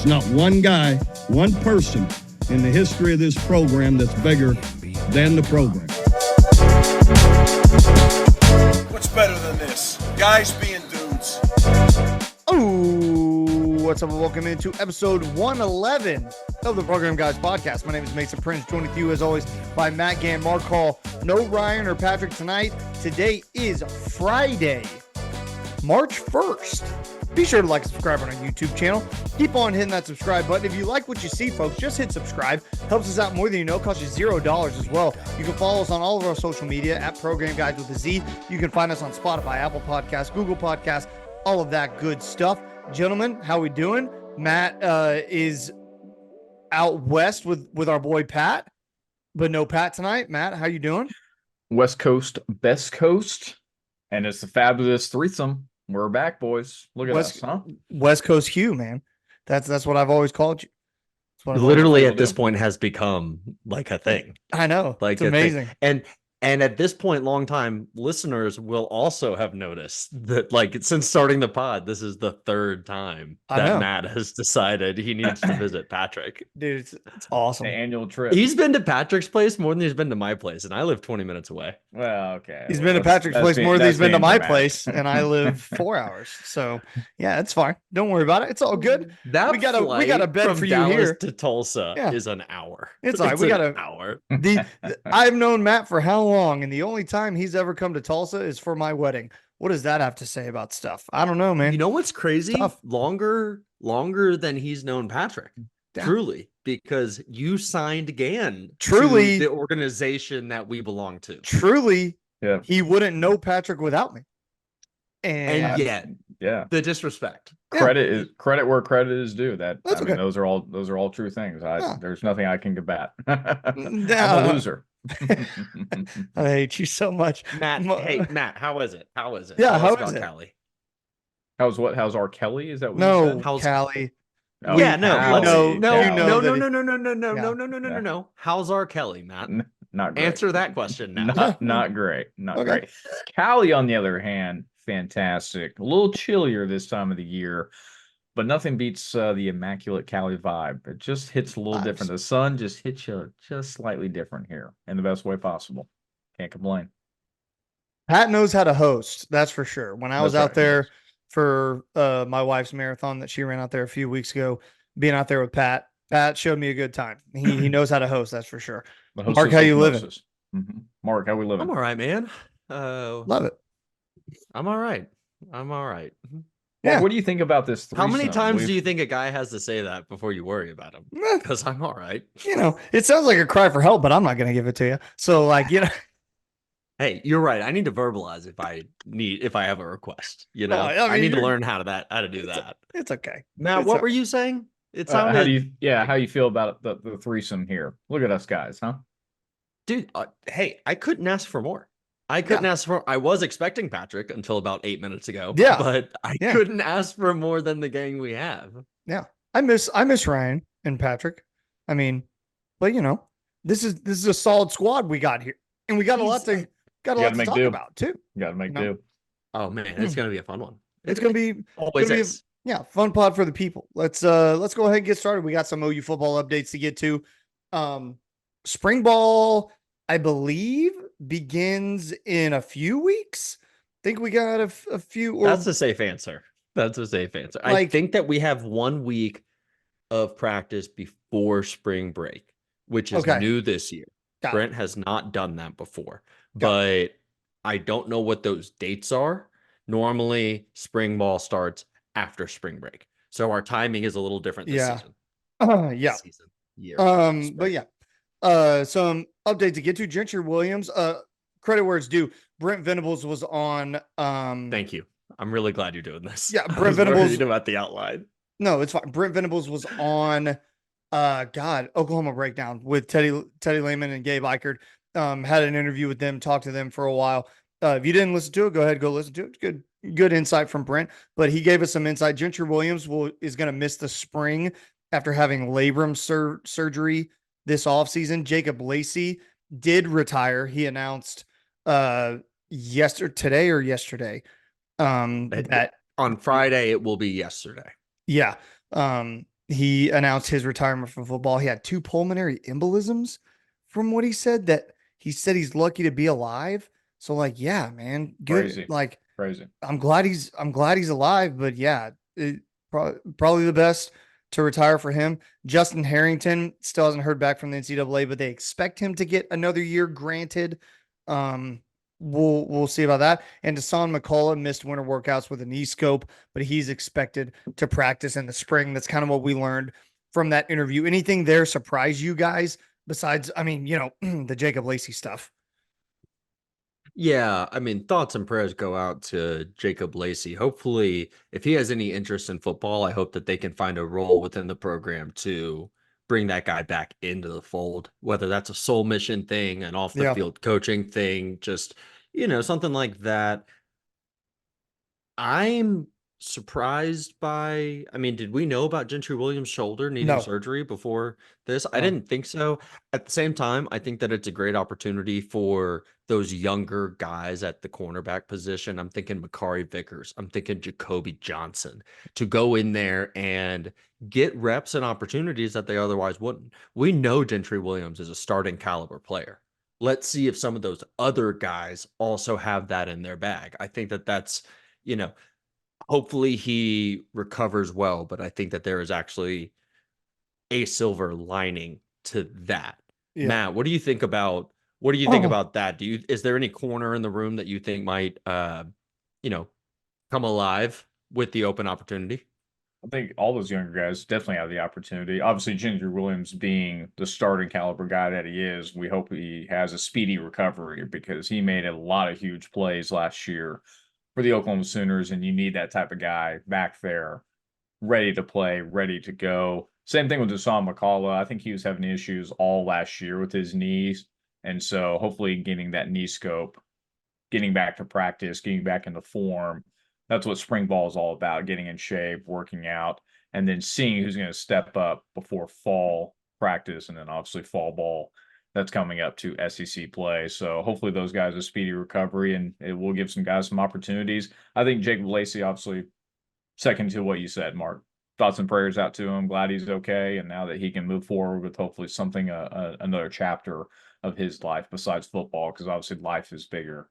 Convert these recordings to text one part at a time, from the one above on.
There's not one guy, one person in the history of this program that's bigger than the program. What's better than this? Guys being dudes. Oh, what's up and welcome into episode 111 of the Program Guys podcast. My name is Mason Prince, joined with you as always by Matt Gann, Mark Hall. No Ryan or Patrick tonight. Today is Friday, March 1st. Be sure to like and subscribe on our YouTube channel. Keep on hitting that subscribe button. If you like what you see, folks, just hit subscribe. Helps us out more than you know. Costs you $0 as well. You can follow us on all of our social media at Program Guides with a Z. You can find us on Spotify, Apple Podcasts, Google Podcasts, all of that good stuff. Gentlemen, how we doing? Matt is out west with our boy Pat, but no Pat tonight. Matt, how you doing? West Coast, best coast, and it's the fabulous threesome. We're back, boys. Look at us, huh? West Coast Hugh, man. That's what I've always called you. Literally at this point has become like a thing. I know. Like it's amazing. And at this point, longtime listeners will also have noticed that, like, since starting the pod, this is the third time that Matt has decided he needs to visit Patrick. Dude, it's awesome. The annual trip. He's been to Patrick's place more than he's been to my place, and I live 20 minutes away. Well, okay. He's been to Patrick's place more than he's been to my place, and I live 4 hours. So yeah, it's fine. Don't worry about it. It's all good. That we got a bed from for you Dallas here to Tulsa is an hour. It's all right. We got an hour. I've known Matt for how long, and the only time he's ever come to Tulsa is for my wedding. What does that have to say about stuff? I don't know, man. You know what's crazy? Tough. Longer than he's known Patrick. Yeah. Truly, because you signed Gann to the organization that we belong to. Truly, he wouldn't know Patrick without me. And yet, the disrespect. Credit where credit is due. Those are all true things. There's nothing I can combat. I'm a loser. I hate you so much, Matt. Hey, Matt, how is it? Yeah, how is it? Kelly? How's R. Kelly? Is that what no? you said? How's Callie? Oh, yeah, no. No. How's R. Kelly, Matt? Not great. Answer that question now. Not great. Not great. Callie, on the other hand, fantastic. A little chillier this time of the year, but nothing beats the immaculate Cali vibe. It just hits a little different. The sun just hits you just slightly different here in the best way possible. Can't complain. Pat knows how to host. That's for sure. When I was out there for my wife's marathon that she ran out there a few weeks ago, being out there with Pat showed me a good time. He knows how to host. That's for sure. Mark, how you living? Mm-hmm. Mark, how we living? I'm all right, man. Love it. I'm all right. Yeah. What do you think about this threesome? How many times do you think a guy has to say that before you worry about him? Because I'm all right. You know, it sounds like a cry for help, but I'm not going to give it to you. So, like, you know. Hey, you're right. I need to verbalize if I have a request. You know, I need to learn how to do that. It's okay. Matt, what were you saying? It sounded. How you feel about the threesome here? Look at us guys, huh? Dude, hey, I couldn't ask for more. I was expecting Patrick until about 8 minutes ago. Yeah. But I couldn't ask for more than the gang we have. Yeah. I miss Ryan and Patrick. I mean, but you know, this is a solid squad we got here. And we got a lot to talk about too. You gotta make do. Oh man, it's gonna be a fun one. It's gonna be always is. Fun pod for the people. Let's go ahead and get started. We got some OU football updates to get to. Spring ball, I believe, begins in a few weeks. I think we got a few. That's a safe answer. I think that we have 1 week of practice before spring break, which is new this year. Brent has not done that before, but I don't know what those dates are. Normally, spring ball starts after spring break, so our timing is a little different this season. Some update to get to. Gentry Williams, credit where it's due. Brent Venables was on. Thank you. I'm really glad you're doing this. Yeah, Brent Venables about the outline. No, it's fine. Brent Venables was on. Oklahoma Breakdown with Teddy Lehman and Gabe Eichert. Had an interview with them, talked to them for a while. If you didn't listen to it, go ahead, go listen to it. Good insight from Brent, but he gave us some insight. Gentry Williams is going to miss the spring after having labrum surgery this offseason. Jacob Lacey did retire. He announced yesterday. That on Friday, it will be yesterday. Yeah. he announced his retirement from football. He had 2 pulmonary embolisms from what he said, that he said he's lucky to be alive. So like, yeah, man, good. Crazy. Like, Crazy. I'm glad he's alive, but yeah, probably the best to retire for him. Justin Harrington still hasn't heard back from the NCAA, but they expect him to get another year granted. We'll see about that. And Deshaun McCullough missed winter workouts with a knee scope, but he's expected to practice in the spring. That's kind of what we learned from that interview. Anything there surprise you guys besides, I mean, the Jacob Lacey stuff? Yeah, I mean, thoughts and prayers go out to Jacob Lacey. Hopefully, if he has any interest in football, I hope that they can find a role within the program to bring that guy back into the fold, whether that's a soul mission thing, an off the field coaching thing, just, something like that. I'm surprised by, I mean, did we know about Gentry Williams' shoulder needing surgery before this? I didn't think so. At the same time, I think that it's a great opportunity for those younger guys at the cornerback position. I'm thinking Makari Vickers. I'm thinking Jacoby Johnson to go in there and get reps and opportunities that they otherwise wouldn't. We know Gentry Williams is a starting caliber player. Let's see if some of those other guys also have that in their bag. I think that that's, hopefully he recovers well, but I think that there is actually a silver lining to that. Yeah. Matt, what do you think about that? Is there any corner in the room that you think might come alive with the open opportunity? I think all those younger guys definitely have the opportunity. Obviously, Ginger Williams being the starting caliber guy that he is, we hope he has a speedy recovery because he made a lot of huge plays last year for the Oklahoma Sooners, and you need that type of guy back there ready to play, ready to go. Same thing with Deshaun McCullough. I think he was having issues all last year with his knees, and so hopefully getting that knee scope, getting back to practice, getting back into form, that's what spring ball is all about, getting in shape, working out, and then seeing who's going to step up before fall practice and then obviously fall ball that's coming up to SEC play. So hopefully those guys a speedy recovery and it will give some guys some opportunities. I think Jacob Lacey, obviously, second to what you said, Mark. Thoughts and prayers out to him. Glad he's okay. And now that he can move forward with hopefully something, another chapter of his life besides football, because obviously life is bigger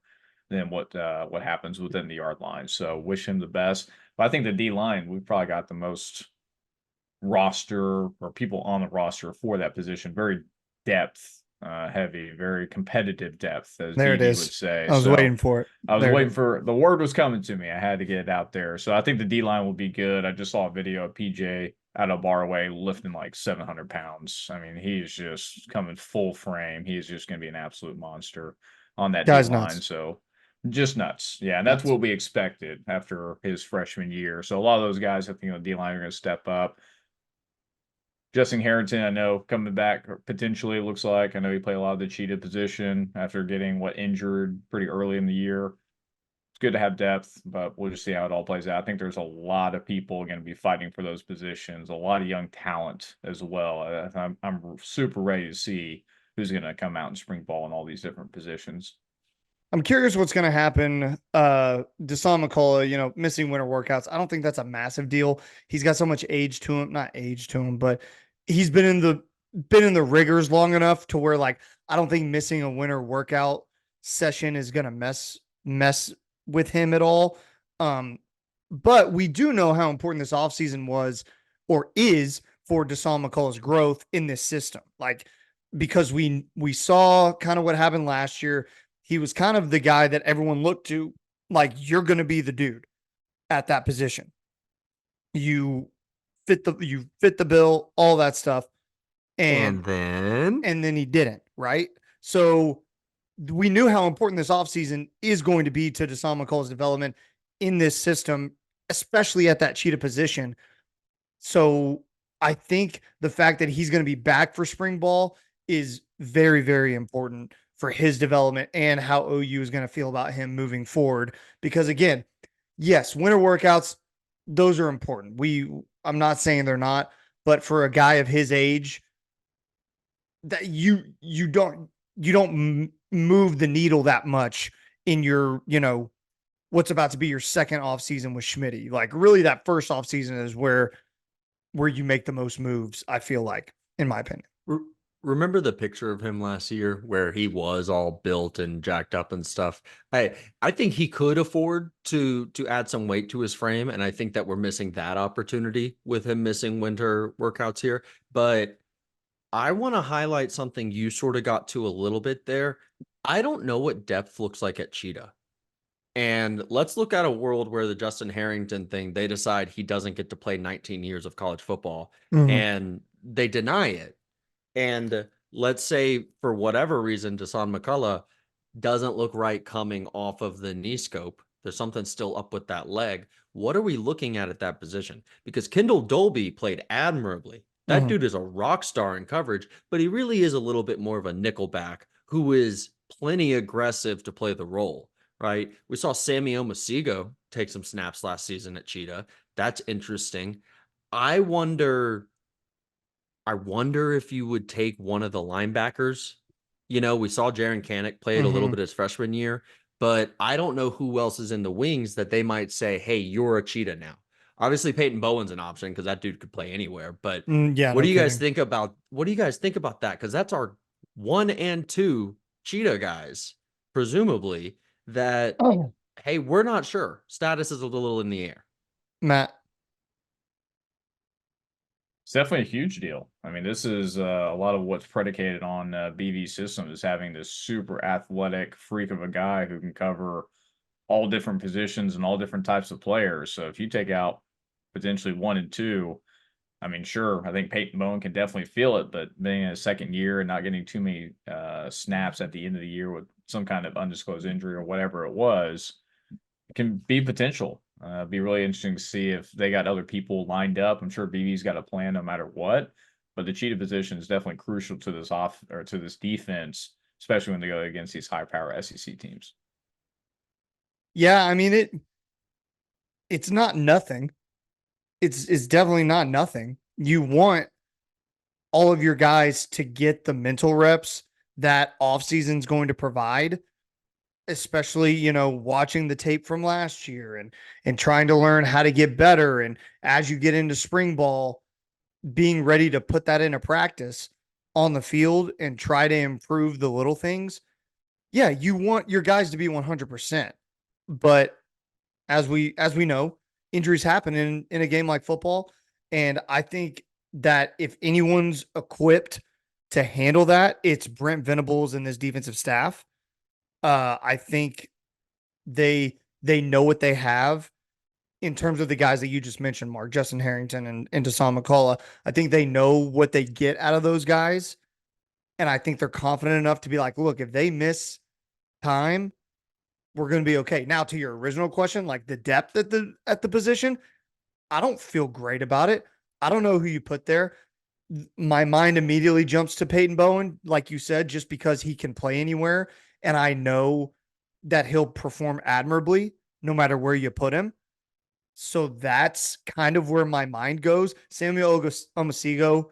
than what happens within the yard line. So wish him the best. But I think the D line, we've probably got the most roster or people on the roster for that position. Very depth heavy, very competitive depth, as there it is. Would say. I was waiting for it. I was waiting for the word was coming to me. I had to get it out there. So I think the D line will be good. I just saw a video of PJ out of Barway lifting like 700 pounds. I mean, he's just coming full frame. He's just going to be an absolute monster on that D line. So just nuts. Yeah, and that's what we expected after his freshman year. So a lot of those guys, I think, the D line are going to step up. Justin Harrington, I know, coming back potentially, it looks like. I know he played a lot of the cheetah position after getting injured pretty early in the year. It's good to have depth, but we'll just see how it all plays out. I think there's a lot of people going to be fighting for those positions, a lot of young talent as well. I'm super ready to see who's going to come out in spring ball in all these different positions. I'm curious what's going to happen. Deshaun McCullough, missing winter workouts. I don't think that's a massive deal. He's got so much age to him, not age to him, but he's been in the rigors long enough to where I don't think missing a winter workout session is going to mess with him at all. But we do know how important this offseason was or is for Deshaun McCullough's growth in this system. Because we saw kind of what happened last year. He was kind of the guy that everyone looked to, you're going to be the dude at that position. You fit the bill, all that stuff. And then he didn't, right? So we knew how important this offseason is going to be to Deshaun McCullough's development in this system, especially at that cheetah position. So I think the fact that he's going to be back for spring ball is very, very important for his development and how OU is going to feel about him moving forward. Because again, yes, winter workouts, those are important. I'm not saying they're not, but for a guy of his age, that you don't move the needle that much in your, what's about to be your second off season with Schmitty. Really that first off season is where where you make the most moves, I feel like, in my opinion. Remember the picture of him last year where he was all built and jacked up and stuff? I think he could afford to add some weight to his frame, and I think that we're missing that opportunity with him missing winter workouts here. But I want to highlight something you sort of got to a little bit there. I don't know what depth looks like at Cheetah. And let's look at a world where the Justin Harrington thing, they decide he doesn't get to play 19 years of college football, and they deny it. And let's say for whatever reason, Dasan McCullough doesn't look right coming off of the knee scope. There's something still up with that leg. What are we looking at that position? Because Kendall Dolby played admirably. That dude is a rock star in coverage, but he really is a little bit more of a nickelback who is plenty aggressive to play the role, right? We saw Sammy Omasigo take some snaps last season at Cheetah. That's interesting. I wonder if you would take one of the linebackers. You know, we saw Jaren Kanak play it a little bit his freshman year, but I don't know who else is in the wings that they might say, hey, you're a Cheetah now. Obviously, Peyton Bowen's an option because that dude could play anywhere. But what do you guys think about that? Because that's our 1 and 2 Cheetah guys, presumably, that hey, we're not sure. Status is a little in the air. Matt. It's definitely a huge deal. I mean, this is a lot of what's predicated on BV's system is having this super athletic freak of a guy who can cover all different positions and all different types of players. So if you take out potentially 1 and 2, I mean, sure, I think Peyton Bowen can definitely feel it, but being in his second year and not getting too many snaps at the end of the year with some kind of undisclosed injury or whatever it was, it can be potential. Be really interesting to see if they got other people lined up. I'm sure BB's got a plan no matter what, but the Cheetah position is definitely crucial to this to this defense, especially when they go against these high power SEC teams. Yeah, I mean it's not nothing. It's definitely not nothing. You want all of your guys to get the mental reps that offseason's going to provide, especially, you know, watching the tape from last year and trying to learn how to get better. And as you get into spring ball, being ready to put that into practice on the field and try to improve the little things. Yeah, you want your guys to be 100%. But as we know, injuries happen in a game like football. And I think that if anyone's equipped to handle that, it's Brent Venables and this defensive staff. I think they know what they have in terms of the guys that you just mentioned, Mark, Justin Harrington and Dasan McCullough. I think they know what they get out of those guys. And I think they're confident enough to be like, look, if they miss time, we're going to be okay. Now, to your original question, like the depth at the position, I don't feel great about it. I don't know who you put there. My mind immediately jumps to Peyton Bowen, like you said, just because he can play anywhere. And I know that he'll perform admirably no matter where you put him. So that's kind of where my mind goes. Samuel Omasigo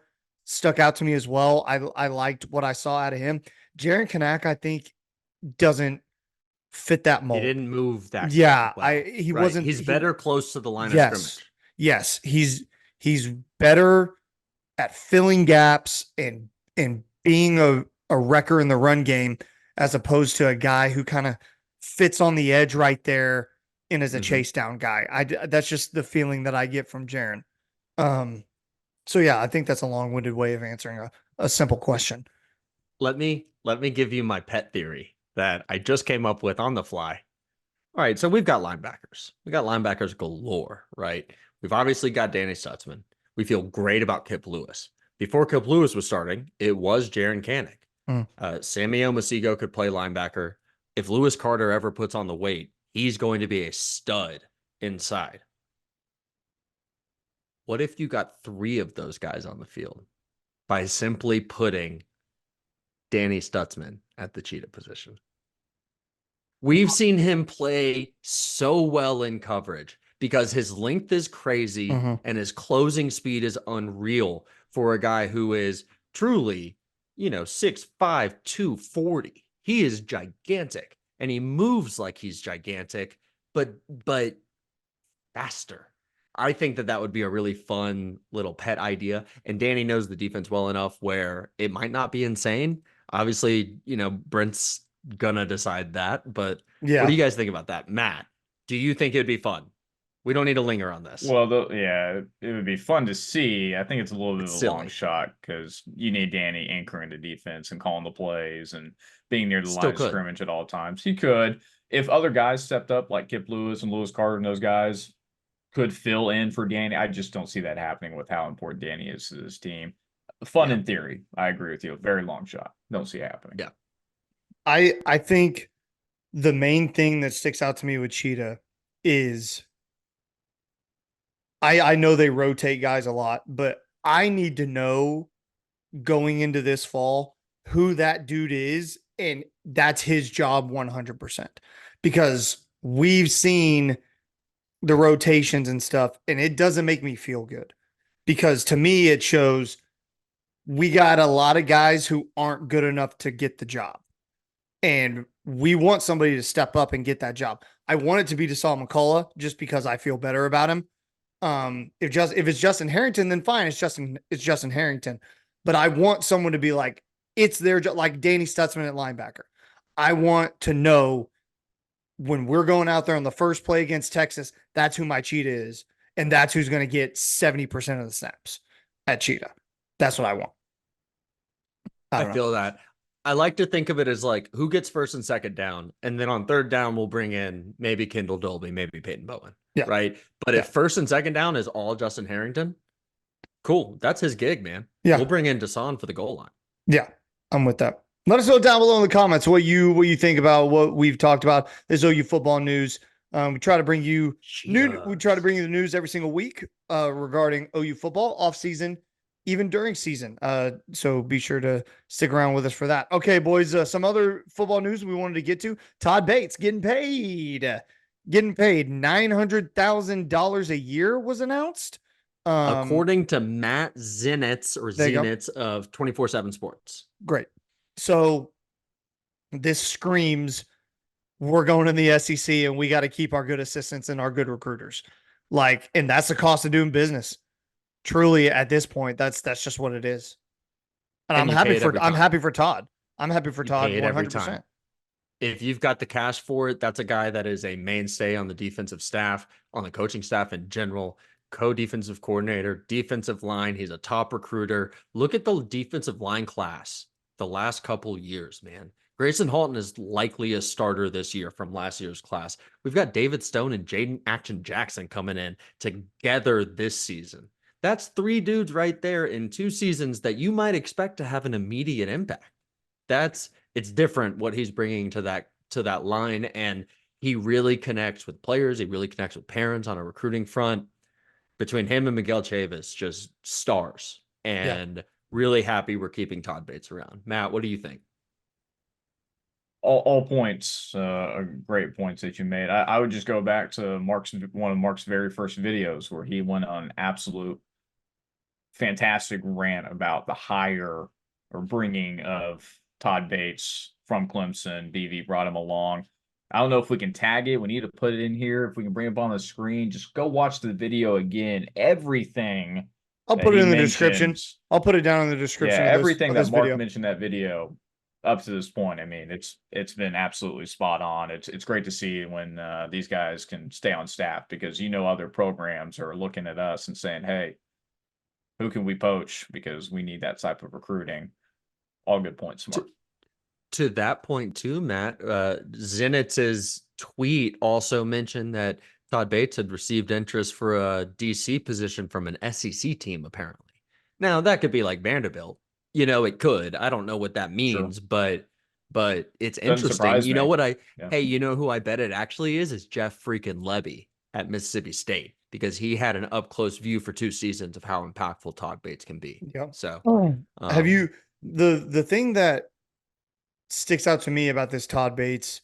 stuck out to me as well. I liked what I saw out of him. Jaren Kanak, I think, doesn't fit that mold. He didn't move that. Yeah, well, he wasn't. He's better close to the line of scrimmage. Yes, he's better at filling gaps and being a wrecker in the run game as opposed to a guy who kind of fits on the edge right there and is a chase down guy. That's just the feeling that I get from Jaren. So yeah, I think that's a long-winded way of answering a simple question. Let me give you my pet theory that I just came up with on the fly. All right, so we've got linebackers. We got linebackers galore, right? We've obviously got Danny Stutzman. We feel great about Kip Lewis. Before Kip Lewis was starting, it was Jaren Kanak. Sammy Omasigo could play linebacker. If Lewis Carter ever puts on the weight, he's going to be a stud inside. What if you got 3 of those guys on the field by simply putting Danny Stutzman at the Cheetah position? We've seen him play so well in coverage because his length is crazy and his closing speed is unreal for a guy who is truly, 6'5", 240. He is gigantic and he moves like he's gigantic, but faster. I think that would be a really fun little pet idea. And Danny knows the defense well enough where it might not be insane. Obviously, Brent's gonna decide that. But what do you guys think about that? Matt, do you think it'd be fun? We don't need to linger on this. Well, yeah, it would be fun to see. I think it's a little bit of a long shot because you need Danny anchoring the defense and calling the plays and being near the line of scrimmage at all times. He could. If other guys stepped up, like Kip Lewis and Lewis Carter and those guys could fill in for Danny, I just don't see that happening with how important Danny is to this team. Fun in theory. I agree with you. Very long shot. Don't see it happening. Yeah. I think the main thing that sticks out to me with Cheetah is I know they rotate guys a lot, but I need to know going into this fall who that dude is, and that's his job 100%. Because we've seen the rotations and stuff, and it doesn't make me feel good. Because to me, it shows we got a lot of guys who aren't good enough to get the job. And we want somebody to step up and get that job. I want it to be Deshaun McCullough just because I feel better about him. If it's Justin Harrington, then fine. It's Justin Harrington. But I want someone to be like, it's their job, like Danny Stutzman at linebacker. I want to know when we're going out there on the first play against Texas, that's who my Cheetah is. And that's who's going to get 70% of the snaps at Cheetah. That's what I want. I feel that. I like to think of it as like who gets first and second down. And then on third down, we'll bring in maybe Kendall Dolby, maybe Peyton Bowen. Yeah. Right. But if first and second down is all Justin Harrington, cool. That's his gig, man. Yeah. We'll bring in Deshaun for the goal line. Yeah. I'm with that. Let us know down below in the comments what you think about what we've talked about. This OU football news. We try to bring you the news every single week regarding OU football, off season, even during season. So be sure to stick around with us for that. Okay, boys, some other football news we wanted to get to. Todd Bates getting paid $900,000 a year was announced. According to Matt Zenitz of 24/7 Sports. Great. So this screams we're going in the SEC and we got to keep our good assistants and our good recruiters. And that's the cost of doing business. Truly, at this point, that's just what it is. And I'm happy for Todd. I'm happy for Todd 100%. If you've got the cash for it, that's a guy that is a mainstay on the defensive staff, on the coaching staff in general, co-defensive coordinator, defensive line. He's a top recruiter. Look at the defensive line class the last couple years, man. Grayson Halton is likely a starter this year from last year's class. We've got David Stone and Jaden Action Jackson coming in together this season. That's 3 dudes right there in 2 seasons that you might expect to have an immediate impact. It's different what he's bringing to that line, and he really connects with players. He really connects with parents on a recruiting front. Between him and Miguel Chavis, just stars, and really happy we're keeping Todd Bates around. Matt, what do you think? All points are great points that you made. I would just go back to one of Mark's very first videos where he went on an absolute fantastic rant about the hire or bringing of Todd Bates from Clemson. BV brought him along. I don't know if we can tag it. We need to put it in here. If we can bring it up on the screen, just go watch the video again. Everything. I'll put it in the description. I'll put it down in the description. Yeah, everything that Mark mentioned in that video up to this point. I mean, it's been absolutely spot on. It's great to see when these guys can stay on staff, because other programs are looking at us and saying, "Hey, who can we poach? Because we need that type of recruiting." All good points, Mark. To that point too, Matt, Zenitz's tweet also mentioned that Todd Bates had received interest for a DC position from an SEC team, apparently. Now, that could be like Vanderbilt. It could. I don't know what that means, sure. but it's interesting. You know what hey, you know who I bet it actually is Jeff freaking Levy at Mississippi State, because he had an up-close view for 2 seasons of how impactful Todd Bates can be. Yep. So have you the thing that sticks out to me about this Todd Bates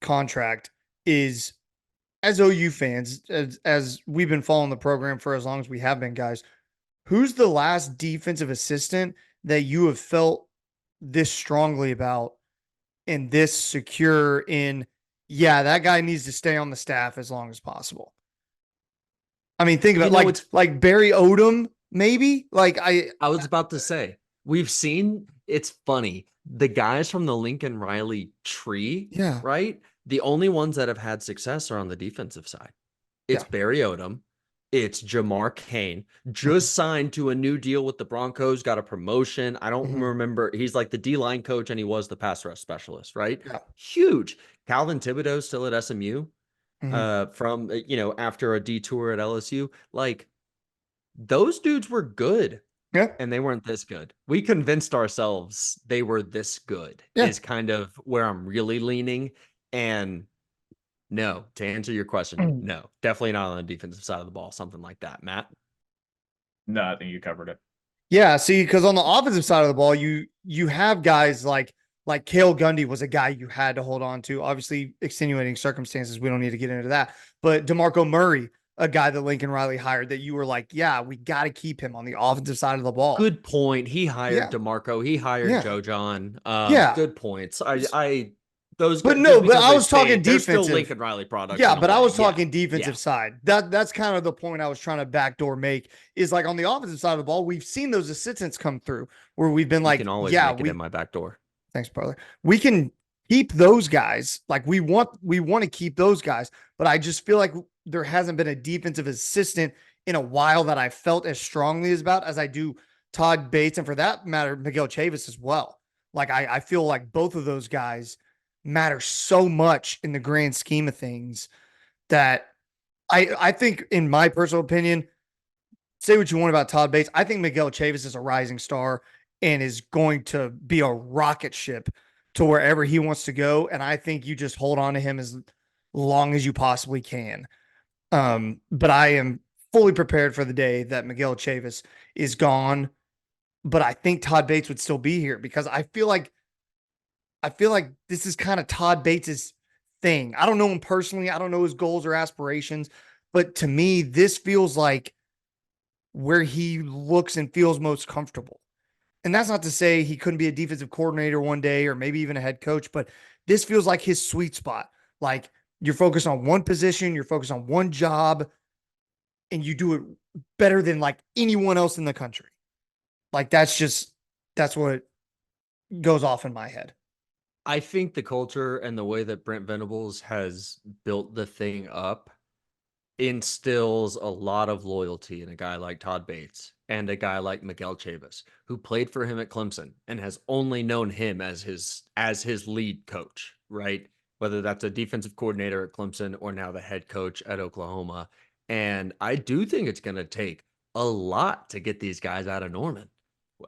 contract is, as OU fans, as we've been following the program for as long as we have been, guys, who's the last defensive assistant that you have felt this strongly about and this secure in, that guy needs to stay on the staff as long as possible? I mean, think about like Barry Odom, maybe. I was about to say, we've seen. It's funny. The guys from the Lincoln Riley tree, right? The only ones that have had success are on the defensive side. It's Barry Odom. It's Jamar Cain, just signed to a new deal with the Broncos, got a promotion. I don't remember. He's like the D-line coach, and he was the pass rush specialist, right? Yeah. Huge. Calvin Thibodeau still at SMU from, after a detour at LSU. Like, those dudes were good. Yeah. And they weren't this good. We convinced ourselves they were this good is kind of where I'm really leaning. And no, to answer your question, no, definitely not on the defensive side of the ball, something like that. Matt? No, I think you covered it. Yeah, see, because on the offensive side of the ball, you have guys like Cale Gundy was a guy you had to hold on to. Obviously, extenuating circumstances, we don't need to get into that. But DeMarco Murray, a guy that Lincoln Riley hired that you were like, yeah, we got to keep him on the offensive side of the ball. Good point. He hired DeMarco. He hired Joe John. Good points. But I was talking defensive. Lincoln Riley products. Yeah, but I was talking defensive side. That's kind of the point I was trying to backdoor make is like on the offensive side of the ball, we've seen those assistants come through where we've been like, can always make it in my back door. Thanks, brother. We can keep those guys. Like we want to keep those guys, but I just feel like there hasn't been a defensive assistant in a while that I felt as strongly as I do Todd Bates and for that matter, Miguel Chavis as well. Like I feel like both of those guys matter so much in the grand scheme of things that I think, in my personal opinion, say what you want about Todd Bates, I think Miguel Chavis is a rising star and is going to be a rocket ship to wherever he wants to go. And I think you just hold on to him as long as you possibly can. But I am fully prepared for the day that Miguel Chavis is gone. But I think Todd Bates would still be here because I feel like this is kind of Todd Bates's thing. I don't know him personally. I don't know his goals or aspirations, but to me, this feels like where he looks and feels most comfortable. And that's not to say he couldn't be a defensive coordinator one day or maybe even a head coach, but this feels like his sweet spot. Like you're focused on one position, you're focused on one job, and you do it better than like anyone else in the country. Like that's what goes off in my head. I think the culture and the way that Brent Venables has built the thing up instills a lot of loyalty in a guy like Todd Bates and a guy like Miguel Chavis, who played for him at Clemson and has only known him as his lead coach, right? Whether that's a defensive coordinator at Clemson or now the head coach at Oklahoma. And I do think it's going to take a lot to get these guys out of Norman.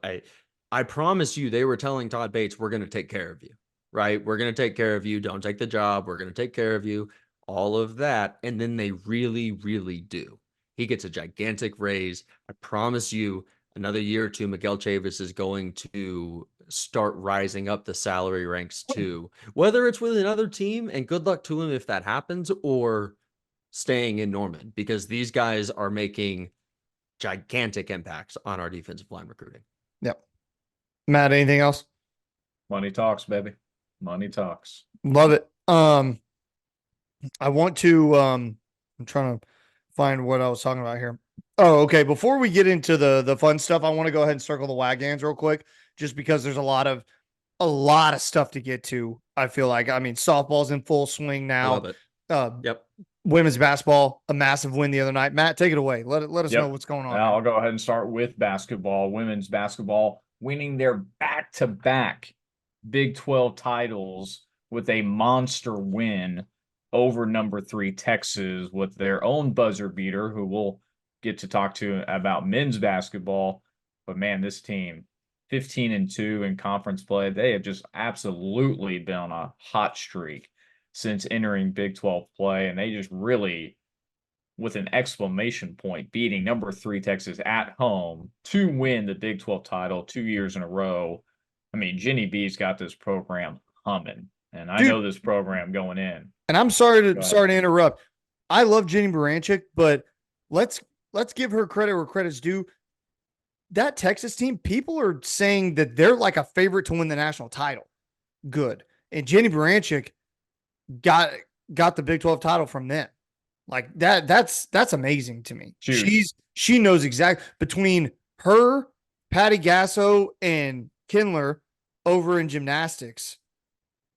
I promise you, they were telling Todd Bates, we're going to take care of you, right? We're going to take care of you. Don't take the job. We're going to take care of you. All of that. And then they really, really do. He gets a gigantic raise. I promise you, another year or two, Miguel Chavis is going to start rising up the salary ranks too, whether it's with another team, and good luck to him if that happens, or staying in Norman, because these guys are making gigantic impacts on our defensive line recruiting. Yep. Matt, anything else? Money talks, baby. Money talks. Love it. I want to, I'm trying to find what I was talking about here. Oh, okay. Before we get into the fun stuff, I want to go ahead and circle the wagons real quick, just because there's a lot of stuff to get to. I feel like, I mean, softball's in full swing now. I love it. Yep. Women's basketball, a massive win the other night. Matt, take it away. Let us know what's going on. I'll go ahead and start with basketball. Women's basketball winning their back-to-back Big 12 titles with a monster win over number 3 Texas with their own buzzer beater, who we'll get to talk to about men's basketball. But man, this team, 15-2 in conference play, they have just absolutely been on a hot streak since entering Big 12 play. And they just really, with an exclamation point, beating number 3 Texas at home to win the Big 12 title 2 years in a row. I mean, Jenny B's got this program humming, and I know this program going in. And I'm sorry to interrupt. I love Jenny Baranchik, but let's give her credit where credit's due. That Texas team, people are saying that they're like a favorite to win the national title. Good. And Jenny Baranchik got the Big 12 title from them. Like that's amazing to me. Huge. She knows exact between her, Patty Gasso, and Kindler over in gymnastics.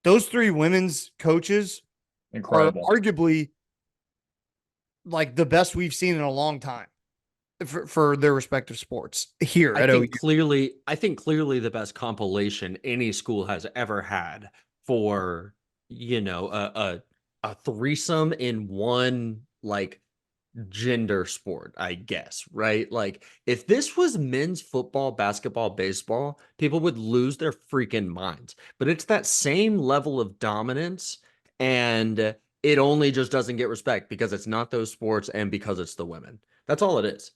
Those three women's coaches are Incredible. arguably like the best we've seen in a long time for their respective sports here at OU. I think clearly the best compilation any school has ever had for, you know, a threesome in one like gender sport, I guess, right? Like if this was men's football, basketball, baseball, people would lose their freaking minds. But it's that same level of dominance, and it only just doesn't get respect because it's not those sports and because it's the women. That's all it is.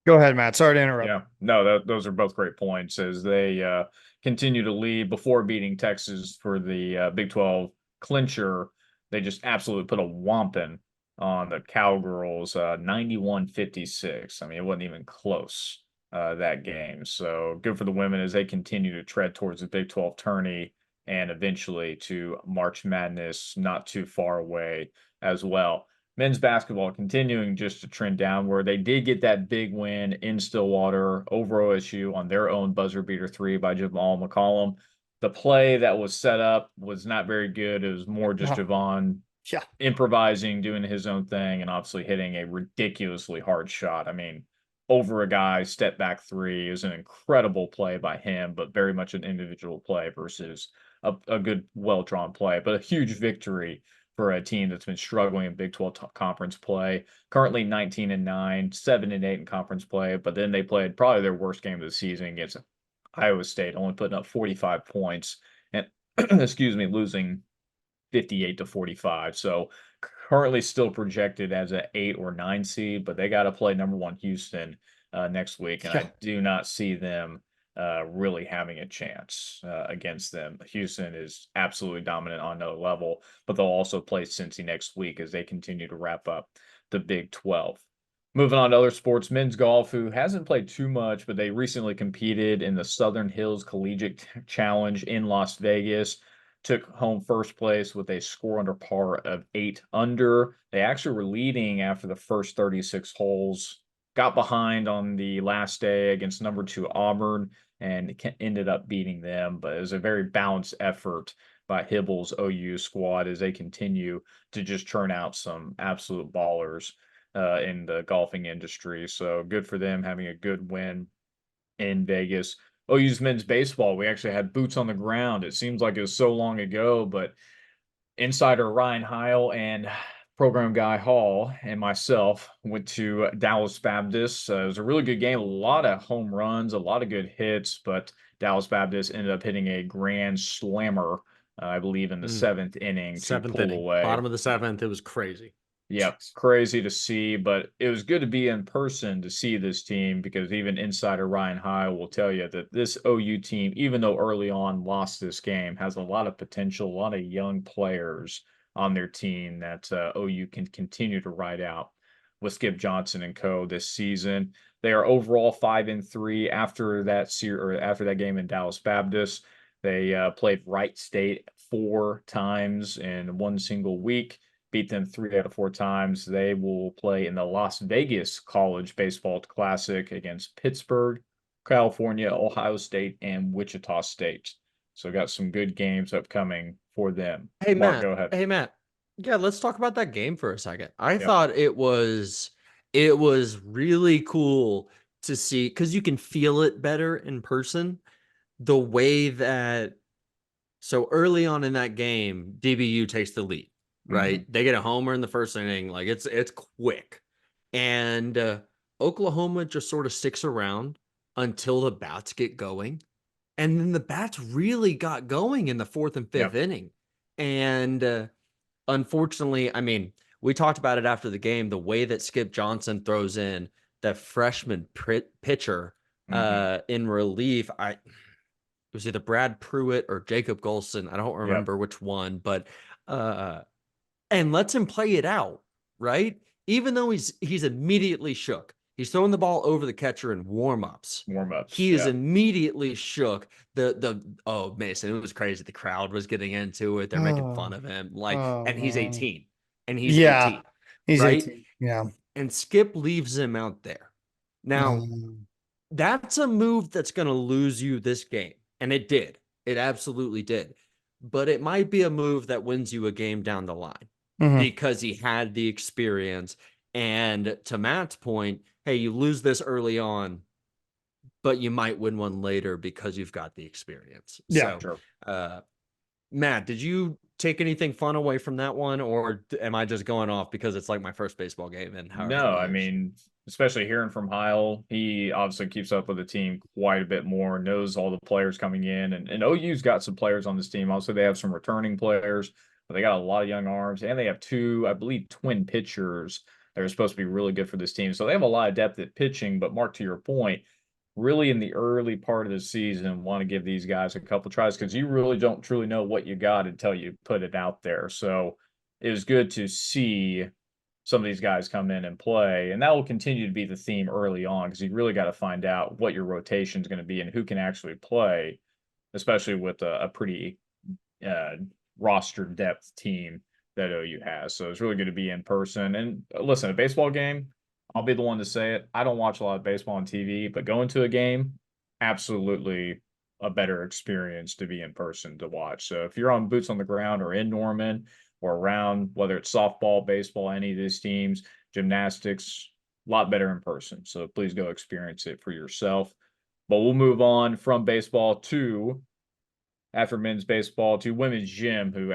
Go ahead, Matt. Sorry to interrupt. Yeah, no, those are both great points as they continue to lead before beating Texas for the Big 12 clincher. They just absolutely put a whomping on the Cowgirls, 91-56. I mean, it wasn't even close, that game. So good for the women as they continue to tread towards the Big 12 tourney and eventually to March Madness not too far away as well. Men's basketball continuing just to trend downward. They did get that big win in Stillwater over OSU on their own buzzer beater three by Jamal McCollum. The play that was set up was not very good. It was more just Javon improvising, doing his own thing, and obviously hitting a ridiculously hard shot. I mean, over a guy, step back three is an incredible play by him, but very much an individual play versus a good, well-drawn play. But a huge victory for a team that's been struggling in Big 12 conference play. Currently 19-9, 7-8 in conference play, but then they played probably their worst game of the season against Iowa State, only putting up 45 points and excuse me, losing 58-45. So currently still projected as an 8 or 9 seed, but they got to play number 1 Houston next week, and I do not see them really having a chance against them. Houston is absolutely dominant on another level, but they'll also play Cincy next week as they continue to wrap up the Big 12. Moving on to other sports, men's golf, who hasn't played too much, but they recently competed in the Southern Hills Collegiate Challenge in Las Vegas. Took home first place with a score under par of 8 under. They actually were leading after the first 36 holes, got behind on the last day against number 2 Auburn, and ended up beating them. But it was a very balanced effort by Hibble's OU squad as they continue to just churn out some absolute ballers in the golfing industry. So good for them having a good win in Vegas. OU's men's baseball, we actually had boots on the ground. It seems like it was so long ago, but insider Ryan Heil and program guy Hall and myself went to Dallas Baptist. It was a really good game, a lot of home runs, a lot of good hits, but Dallas Baptist ended up hitting a grand slammer, I believe, in the 7th inning to pull away. Bottom of the 7th. It was crazy. Yeah, crazy to see, but it was good to be in person to see this team because even insider Ryan High will tell you that this OU team, even though early on lost this game, has a lot of potential, a lot of young players on their team that OU can continue to ride out with Skip Johnson and co. this season. They are overall 5-3 after that game in Dallas Baptist. They played Wright State 4 times in one single week. Beat them 3 out of 4 times. They will play in the Las Vegas College Baseball Classic against Pittsburgh, California, Ohio State, and Wichita State. So got some good games upcoming for them. Hey, Mark, Matt. go ahead. Hey, Matt. Yeah, let's talk about that game for a second. I thought it was really cool to see because you can feel it better in person. The way that so early on in that game, DBU takes the lead. Right, they get a homer in the first inning, like it's quick, and Oklahoma just sort of sticks around until the bats get going, and then the bats really got going in the 4th and 5th inning, and unfortunately, I mean, we talked about it after the game, the way that Skip Johnson throws in that freshman pitcher in relief. It was either Brad Pruitt or Jacob Golson. I don't remember which one, but and lets him play it out, right? Even though he's immediately shook. He's throwing the ball over the catcher in warm-ups. He is immediately shook. Oh, Mason, it was crazy. The crowd was getting into it. They're making fun of him. And he's 18. And he's 18. He's right? 18. Yeah. And Skip leaves him out there. Now, that's a move that's going to lose you this game. And it did. It absolutely did. But it might be a move that wins you a game down the line because he had the experience. And to Matt's point, hey, you lose this early on, but you might win one later because you've got the experience. Yeah, so, Matt, did you take anything fun away from that one, or am I just going off because it's like my first baseball game? And no, I mean, especially hearing from Heil, he obviously keeps up with the team quite a bit more, knows all the players coming in, and OU's got some players on this team. Also, they have some returning players, but they got a lot of young arms, and they have two, I believe, twin pitchers that are supposed to be really good for this team. So they have a lot of depth at pitching. But Mark, to your point, really in the early part of the season, want to give these guys a couple tries because you really don't truly know what you got until you put it out there. So it was good to see some of these guys come in and play, and that will continue to be the theme early on because you really got to find out what your rotation is going to be and who can actually play, especially with a pretty roster depth team that OU has. So it's really good to be in person. And listen, a baseball game, I'll be the one to say it. I don't watch a lot of baseball on TV, but going to a game, absolutely a better experience to be in person to watch. So if you're on boots on the ground or in Norman or around, whether it's softball, baseball, any of these teams, gymnastics, a lot better in person. So please go experience it for yourself. But we'll move on from baseball to, after men's baseball, to women's gym, who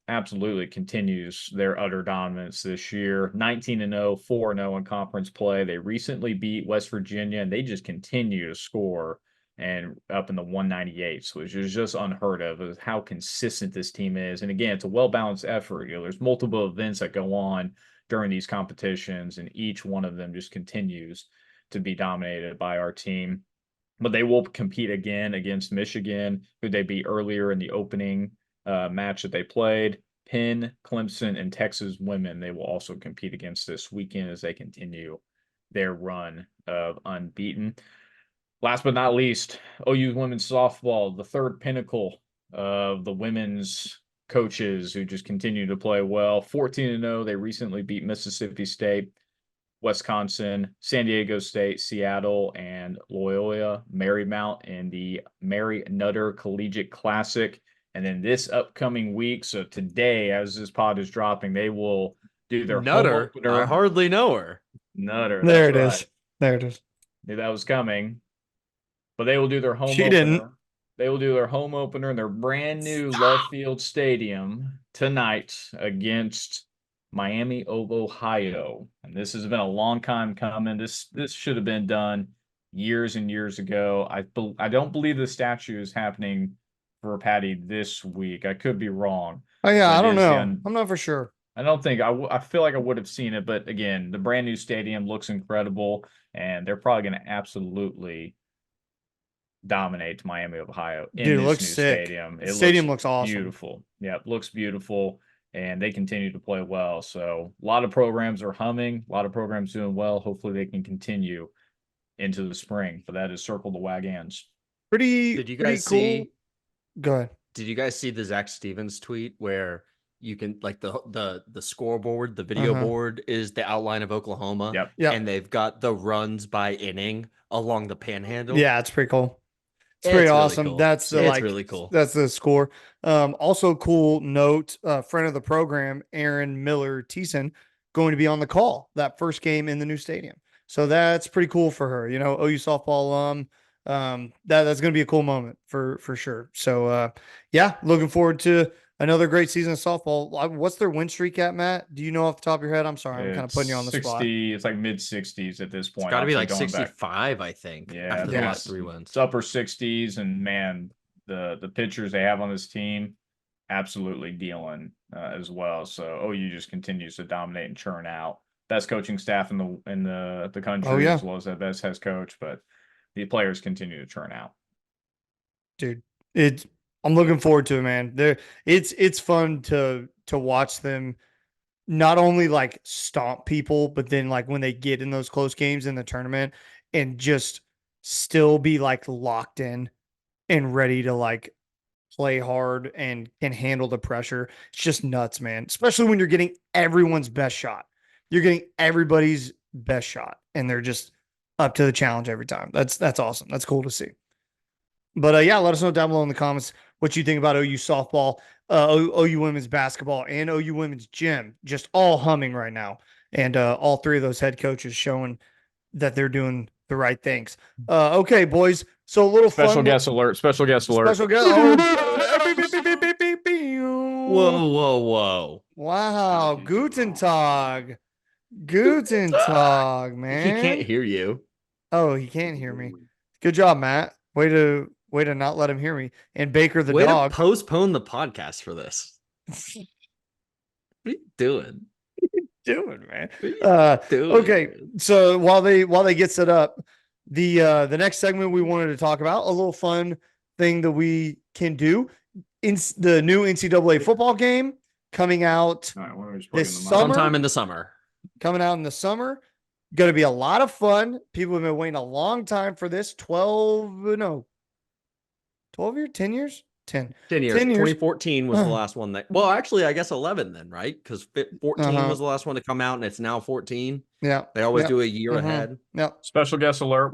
absolutely continues their utter dominance this year. 19-0, 4-0 in conference play. They recently beat West Virginia, and they just continue to score and up in the 198s, which is just unheard of how consistent this team is. And again, it's a well-balanced effort. There's multiple events that go on during these competitions, and each one of them just continues to be dominated by our team. But they will compete again against Michigan, who they beat earlier in the opening match that they played. Penn, Clemson, and Texas women, they will also compete against this weekend as they continue their run of unbeaten. Last but not least, OU women's softball, the third pinnacle of the women's coaches who just continue to play well. 14-0, they recently beat Mississippi State, Wisconsin, San Diego State, Seattle, and Loyola Marymount in the Mary Nutter Collegiate Classic. And then this upcoming week, so today, as this pod is dropping, they will do their Nutter. home opener. I hardly know her. Nutter. There it is. There it is. Knew that was coming. But they will do their home She opener. didn't. They will do their home opener in their brand new Love Field Stadium tonight against Miami of Ohio. And this has been a long time coming. This should have been done years and years ago. I don't believe the statue is happening for Patty this week. I could be wrong. Oh yeah, I don't know. I'm not for sure. I don't think I feel like I would have seen it, but again, the brand new stadium looks incredible, and they're probably going to absolutely dominate Miami of Ohio in Dude, it this looks new sick. stadium. The stadium looks awesome. Beautiful. Yeah, it looks beautiful, and they continue to play well. So a lot of programs are humming, a lot of programs doing well. Hopefully they can continue into the spring, but that is circle the wagons. Did you guys see? Go ahead. Did you guys see the Zach Stevens tweet where you can like the scoreboard, the video board is the outline of Oklahoma. Yep. And they've got the runs by inning along the panhandle. Yeah, it's pretty cool. It's pretty awesome. Really cool. That's the really cool. That's the score. Also cool note, friend of the program, Aaron Miller Thiessen, going to be on the call that first game in the new stadium. So that's pretty cool for her. You know, OU softball alum. That's going to be a cool moment for sure. So yeah, looking forward to another great season of softball. What's their win streak at, Matt? Do you know off the top of your head? I'm sorry, I'm kind of putting you on the 60, spot. It's like mid 60s at this point. It's got to be like Obviously, 65, I think. Yeah, after the last 3 wins. It's upper 60s, and man, the pitchers they have on this team absolutely dealing as well. So OU just continues to dominate and churn out. Best coaching staff in the country, as well as the best head coach, but the players continue to churn out. Dude, I'm looking forward to it, man. It's fun to watch them not only like stomp people, but then like when they get in those close games in the tournament and just still be like locked in and ready to like play hard and can handle the pressure. It's just nuts, man. Especially when you're getting everyone's best shot. you're getting everybody's best shot, and they're just up to the challenge every time. That's awesome. That's cool to see. But yeah, let us know down below in the comments what you think about OU softball, OU women's basketball, and OU women's gym. Just all humming right now, and all three of those head coaches showing that they're doing the right things. Okay, boys. So a little special fun. guest alert. Special guest alert. Special guest. Whoa, whoa, whoa. Wow. Guten Tag. Guten Tag, man. He can't hear you. Oh, he can't hear me. Good job, Matt. Way to not let him hear me. And Baker the Way dog. to postpone the podcast for this. What are you doing? Doing, man. Doing? Okay. So while they get set up, the next segment we wanted to talk about, a little fun thing that we can do. In the new NCAA football game coming out this summer. Sometime in the summer. Coming out in the summer. Going to be a lot of fun. People have been waiting a long time for this. 10 years? 10 years. 2014 was the last one that, well, actually, I guess 11 then, right? Because 14 was the last one to come out, and it's now 14. Yeah. They always do a year ahead. Yeah. Special guest alert.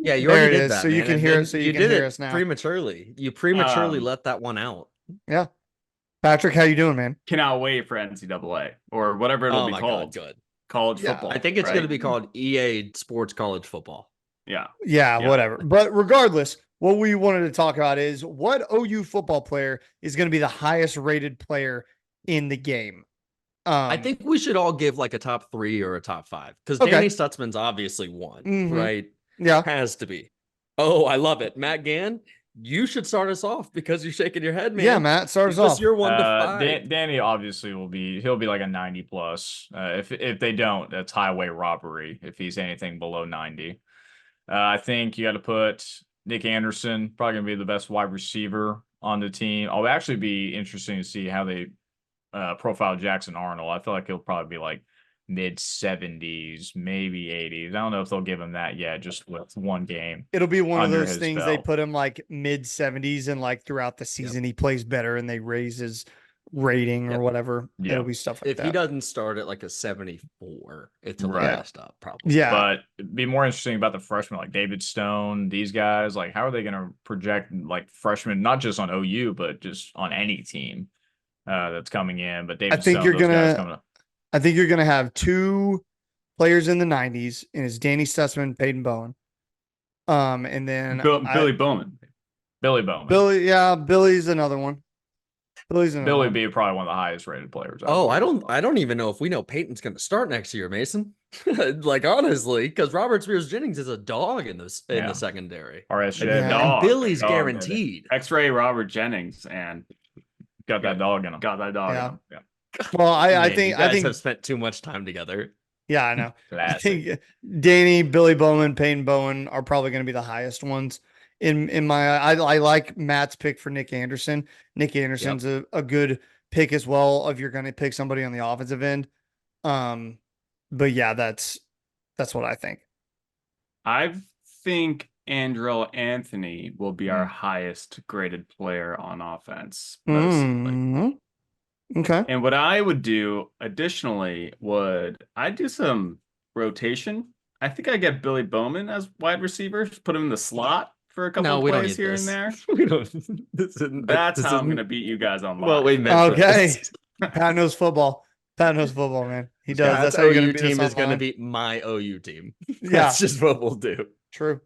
Yeah, you already did that. So you can hear us. So you can hear us now. Prematurely. You prematurely let that one out. Yeah. Patrick, how you doing, man? Cannot wait for NCAA or whatever it'll be called. Good. College football. I think it's going to be called EA Sports College Football. Yeah, whatever. But regardless, what we wanted to talk about is what OU football player is going to be the highest rated player in the game. I think we should all give like a top 3 or a top 5 because Danny Stutzman's obviously one, right? Yeah. Has to be. Oh, I love it. Matt Gann, you should start us off because you're shaking your head, man. Yeah, Matt, start us off. You're 1 to 5. Danny obviously he'll be like a 90 plus. If they don't, that's highway robbery if he's anything below 90. I think you got to put Nick Anderson, probably going to be the best wide receiver on the team. It'll actually be interesting to see how they profile Jackson Arnold. I feel like he'll probably be like mid 70s, maybe 80s. I don't know if they'll give him that yet, just with one game. It'll be one of those things they put him like mid 70s, and like throughout the season he plays better and they raise his rating or whatever. It'll be stuff like that. If he doesn't start at like a 74, it's a messed up probably. Yeah. But it'd be more interesting about the freshmen like David Stone, these guys. Like, how are they going to project like freshmen, not just on OU, but just on any team that's coming in? But David Stone, I think you're gonna have 2 players in the 90s, and it's Danny Stutzman, Peyton Bowen. And then Billy Bowman. Billy's another one. Billy would be probably one of the highest rated players. I don't even know if we know Peyton's going to start next year, Mason. Like honestly, because Robert Spears Jennings is a dog in the secondary. RSJ dog. Billy's guaranteed. X-ray Robert Jennings and got that dog in him. Got that dog in him. Yeah. Well, I think have spent too much time together. Yeah, I know. I think Danny, Billy Bowman, Peyton Bowen are probably going to be the highest ones. In my, I like Matt's pick for Nick Anderson. Nick Anderson's a good pick as well if you're going to pick somebody on the offensive end. But yeah, that's what I think. I think Andrell Anthony will be our highest graded player on offense. Okay. And what I would do additionally I'd do some rotation. I think I get Billy Bowman as wide receiver, put him in the slot for a couple of plays here and there. We don't. That's how I'm going to beat you guys on live. Well, we okay. Pat knows football. Pat knows football, man. He does. That's how OU team is going to beat my OU team. That's just what we'll do. True.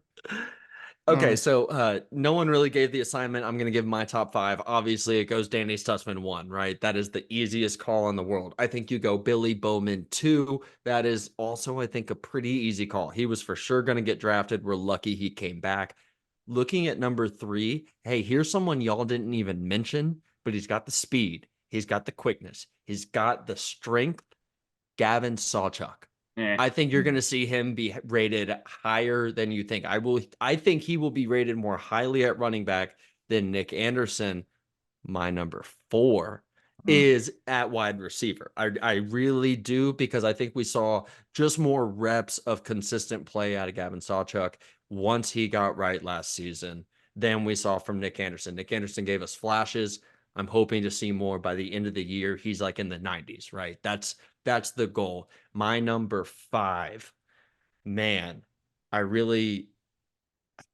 Okay, so no one really gave the assignment. I'm going to give my top 5. Obviously, it goes Danny Stutzman 1, right? That is the easiest call in the world. I think you go Billy Bowman 2. That is also, I think, a pretty easy call. He was for sure going to get drafted. We're lucky he came back. Looking at number 3, hey, here's someone y'all didn't even mention, but he's got the speed. He's got the quickness. He's got the strength. Gavin Sawchuk. I think you're going to see him be rated higher than you think. I think he will be rated more highly at running back than Nick Anderson. My number 4 is at wide receiver. I really do, because I think we saw just more reps of consistent play out of Gavin Sawchuk once he got right last season than we saw from Nick Anderson. Nick Anderson gave us flashes. I'm hoping to see more by the end of the year. He's like in the 90s, right? That's That's the goal. My number 5, man, I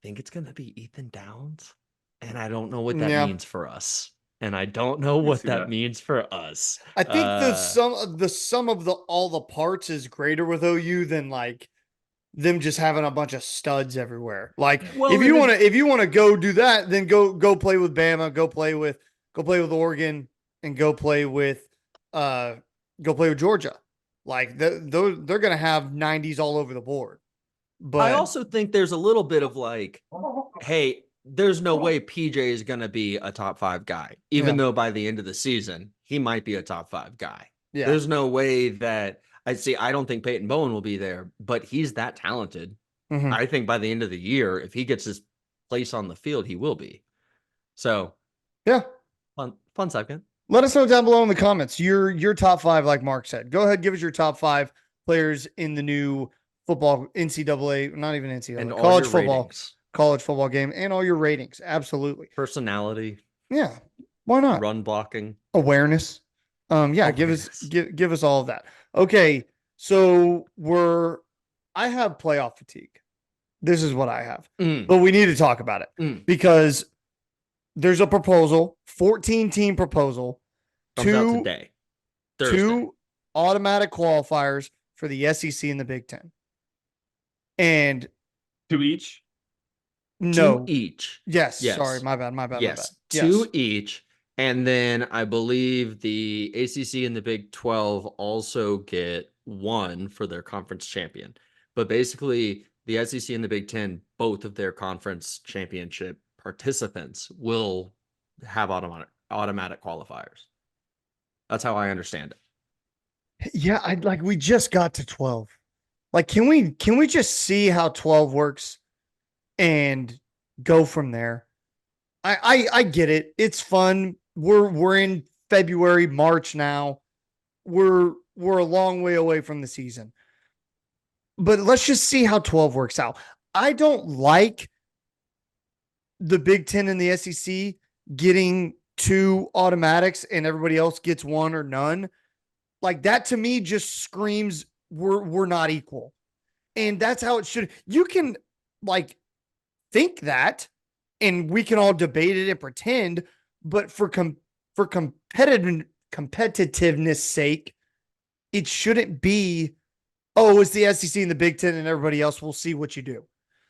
think it's going to be Ethan Downs. And I don't know what that means for us. And I don't know what that means for us. I think the sum of all the parts is greater with OU than like them just having a bunch of studs everywhere. Like if you want to go do that, then go play with Bama, go play with Oregon, and go play with Georgia. Like they're going to have 90s all over the board. But I also think there's a little bit of like, hey, there's no way PJ is going to be a top 5 guy, even though by the end of the season, he might be a top 5 guy. Yeah. There's no way that I don't think Peyton Bowen will be there, but he's that talented. Mm-hmm. I think by the end of the year, if he gets his place on the field, he will be. So yeah, fun second. Let us know down below in the comments your top 5, like Mark said. Go ahead, give us your top 5 players in the new football NCAA, not even NCAA, and college football game, and all your ratings. Absolutely. Personality. Yeah. Why not? Run blocking. Awareness. Yeah, give us all of that. Okay. So I have playoff fatigue. This is what I have. But we need to talk about it because there's a proposal, 14-team proposal, comes out today. Thursday. 2 automatic qualifiers for the SEC and the Big Ten. And 2 each? No. 2 each. Yes. Sorry, my bad. Yes. 2 each. And then I believe the ACC and the Big 12 also get 1 for their conference champion. But basically, the SEC and the Big 10, both of their conference championship participants will have automatic qualifiers. That's how I understand it. Yeah, we just got to 12. Like, can we just see how 12 works and go from there? I get it. It's fun. We're in February, March now. We're a long way away from the season. But let's just see how 12 works out. I don't like the Big 10 and the SEC getting 2 automatics and everybody else gets 1 or none. Like, that to me just screams we're not equal. And that's how it should. You can like think that and we can all debate it and pretend, but for competitiveness sake, it shouldn't be, oh, it's the SEC and the Big Ten and everybody else will see what you do.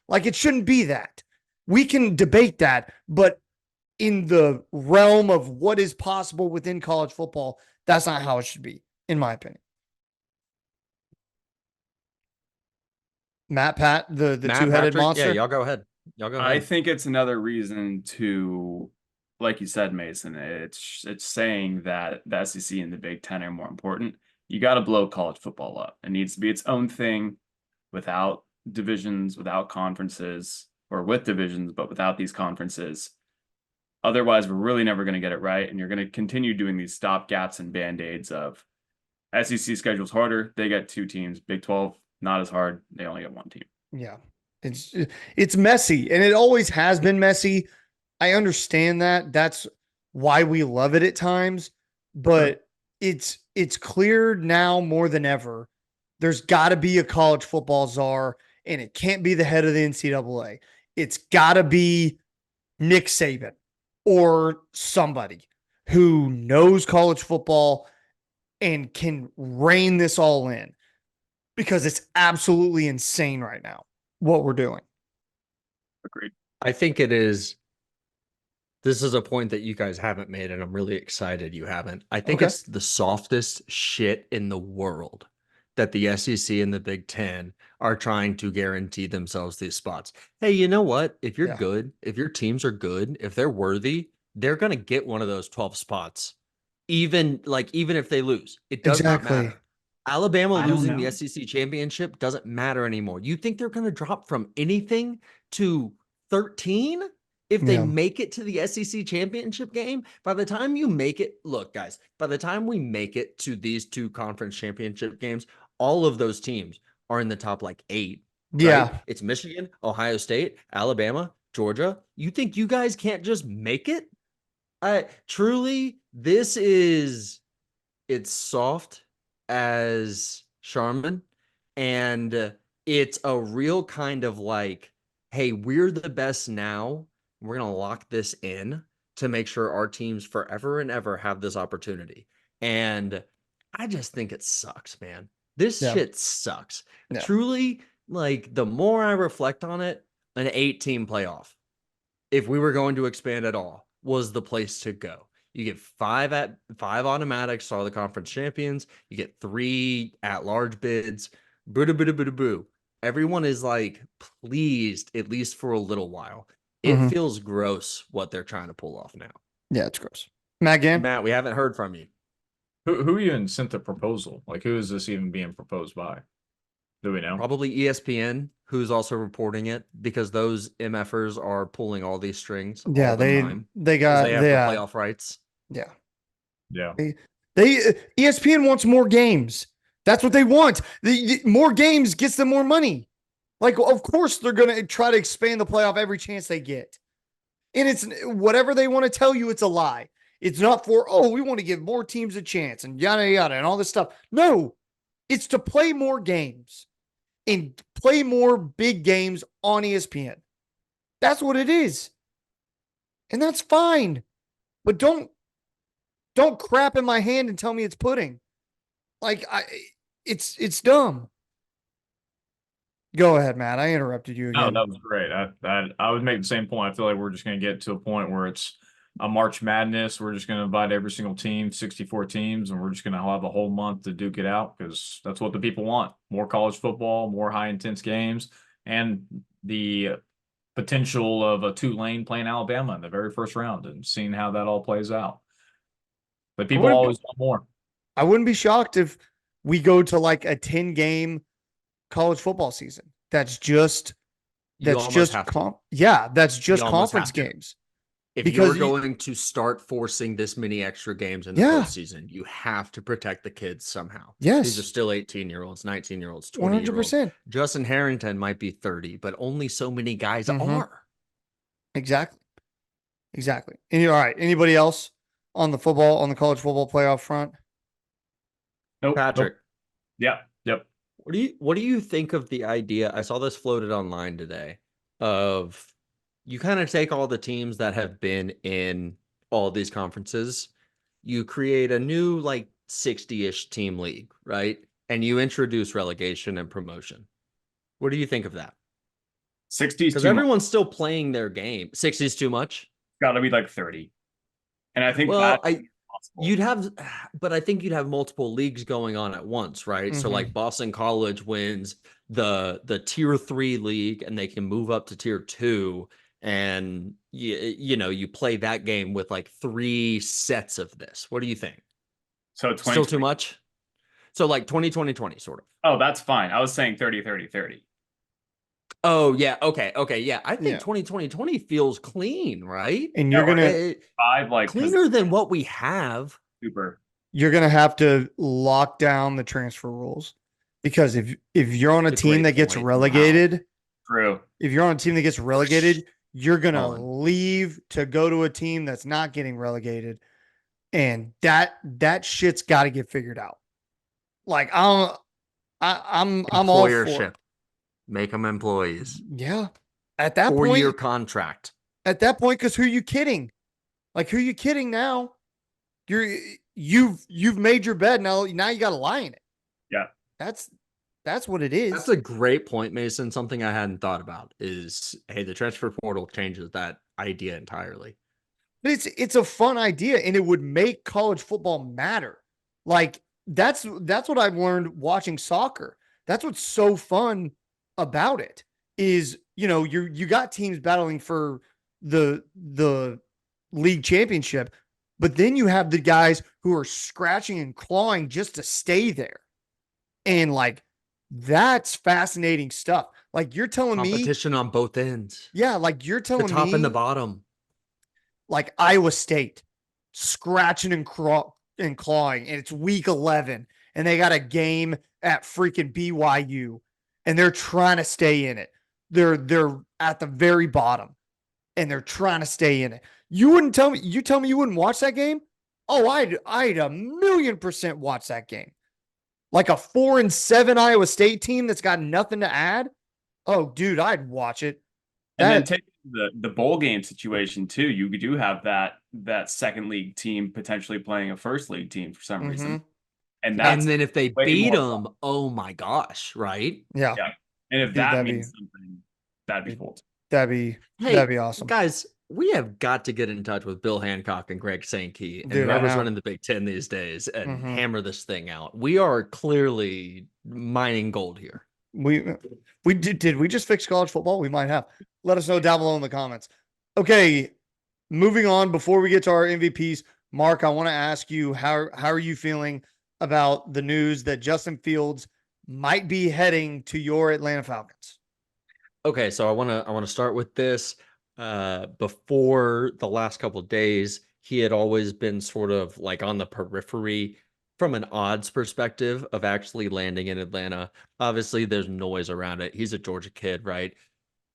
Like, it shouldn't be that. We can debate that, but in the realm of what is possible within college football, that's not how it should be, in my opinion. Pat, the two-headed monster. Yeah, y'all go ahead. I think it's another reason to, like you said, Mason, it's saying that the SEC and the Big Ten are more important. You got to blow college football up. It needs to be its own thing without divisions, without conferences, or with divisions, but without these conferences. Otherwise, we're really never going to get it right. And you're going to continue doing these stop gaps and band-aids of SEC schedule's harder. They get 2 teams. Big 12, not as hard. They only get 1 team. Yeah. It's messy, and it always has been messy. I understand that. That's why we love it at times, but it's clear now more than ever. There's got to be a college football czar, and it can't be the head of the NCAA. It's got to be Nick Saban or somebody who knows college football and can rein this all in, because it's absolutely insane right now what we're doing. Agreed. I think it is. This is a point that you guys haven't made, and I'm really excited you haven't. I think it's the softest shit in the world that the SEC and the Big Ten are trying to guarantee themselves these spots. Hey, you know what? If you're good, if your teams are good, if they're worthy, they're going to get one of those 12 spots. Even if they lose, it does not matter. Alabama losing the SEC championship doesn't matter anymore. You think they're going to drop from anything to 13 if they make it to the SEC championship game? By the time you make it, look, guys, by the time we make it to these 2 conference championship games, all of those teams are in the top 8. Yeah. Right? It's Michigan, Ohio State, Alabama, Georgia. You think you guys can't just make it? Truly, it's soft as Charmin, and it's a real kind of like, hey, we're the best now. We're gonna lock this in to make sure our teams forever and ever have this opportunity. And I just think it sucks, man. This shit sucks. Yeah. Truly, like the more I reflect on it, an 8-team playoff, if we were going to expand at all, was the place to go. You get 5 automatics to all the conference champions. You get 3 at-large bids. Boo. Everyone is like pleased, at least for a little while. It feels gross what they're trying to pull off now. Yeah, it's gross. Matt, we haven't heard from you. Who even sent the proposal? Like, who is this even being proposed by? Do we know? Probably ESPN, who's also reporting it, because those MFers are pulling all these strings. Yeah, all the they time, have the playoff rights. Yeah. Yeah. They ESPN wants more games. That's what they want. The more games gets them more money. Like, of course, they're going to try to expand the playoff every chance they get. And it's whatever they want to tell you, it's a lie. It's not for, we want to give more teams a chance and yada, yada, and all this stuff. No, it's to play more games and play more big games on ESPN. That's what it is. And that's fine. But don't crap in my hand and tell me it's pudding. Like, it's dumb. Go ahead, Matt. I interrupted you again. No, that was great. I would make the same point. I feel like we're just going to get to a point where it's a March Madness. We're just going to invite every single team, 64 teams, and we're just going to have a whole month to duke it out because that's what the people want. More college football, more high-intense games, and the potential of a Tulane playing Alabama in the very first round and seeing how that all plays out. But people always want more. I wouldn't be shocked if we go to like a 10-game college football season. That's just conference games. If you're going to start forcing this many extra games in the postseason, you have to protect the kids somehow. Yes. These are still 18-year-olds, 19-year-olds, 20-year-olds. 100%. Justin Harrington might be 30, but only so many guys are. Exactly. And all right, anybody else on the college football playoff front? Nope. Patrick. Nope. Yep. What do you think of the idea? I saw this floated online today of you kind of take all the teams that have been in all these conferences, you create a new like 60-ish team league, right? And you introduce relegation and promotion. What do you think of that? 60 because everyone's still playing their game. 60 is too much. Got to be like 30. And I think I think you'd have multiple leagues going on at once, right? So like Boston College wins the tier 3 league and they can move up to tier 2, and you play that game with like 3 sets of this. What do you think? So still too much? So like 2020 sort of. Oh, that's fine. I was saying 30. Oh yeah, okay, yeah. I think 2020 feels clean, right? And you're gonna 5 like cleaner than what we have. Super. You're gonna have to lock down the transfer rules, because if you're on a team that gets relegated, true. If you're on a team that gets relegated, you're gonna leave to go to a team that's not getting relegated, and that shit's got to get figured out. Like I'm all for it. Make them employees. Yeah. At that 4-year contract. At that point, because who are you kidding? Like, who are you kidding now? You've made your bed. Now you got to lie in it. Yeah. That's what it is. That's a great point, Mason. Something I hadn't thought about is, hey, the transfer portal changes that idea entirely. But it's a fun idea, and it would make college football matter. Like, that's what I've learned watching soccer. That's what's so fun about it is, you got teams battling for the league championship, but then you have the guys who are scratching and clawing just to stay there. And like, that's fascinating stuff. Like, you're telling me competition on both ends. Yeah. Like, you're telling me the top and the bottom, like Iowa State scratching and clawing, and it's week 11 and they got a game at freaking BYU. And they're trying to stay in it. They're at the very bottom, and they're trying to stay in it. You tell me you wouldn't watch that game? Oh, I'd 1,000,000% watch that game. Like a 4-7 Iowa State team that's got nothing to add. Oh, dude, I'd watch it. And then take the bowl game situation too. You do have that second league team potentially playing a first league team for some reason. And that's then if they beat them, fun. oh my gosh, right? Yeah. And if that means something, that'd be cool. That'd be awesome. Guys, we have got to get in touch with Bill Hancock and Greg Sankey and Dude, whoever's running the Big Ten these days and hammer this thing out. We are clearly mining gold here. We did we just fix college football? We might have. Let us know down below in the comments. Okay, moving on. Before we get to our MVPs, Mark, I want to ask you how are you feeling about the news that Justin Fields might be heading to your Atlanta Falcons? Okay, so I want to start with this. Before the last couple of days, he had always been sort of like on the periphery from an odds perspective of actually landing in Atlanta. Obviously, there's noise around it. He's a Georgia kid, right?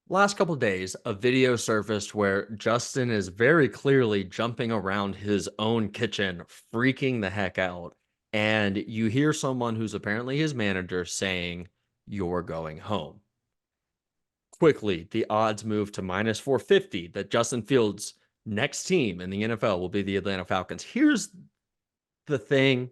Last couple of days, a video surfaced where Justin is very clearly jumping around his own kitchen, freaking the heck out. And you hear someone who's apparently his manager saying, "You're going home." Quickly, the odds move to minus 450 that Justin Fields' next team in the NFL will be the Atlanta Falcons. Here's the thing.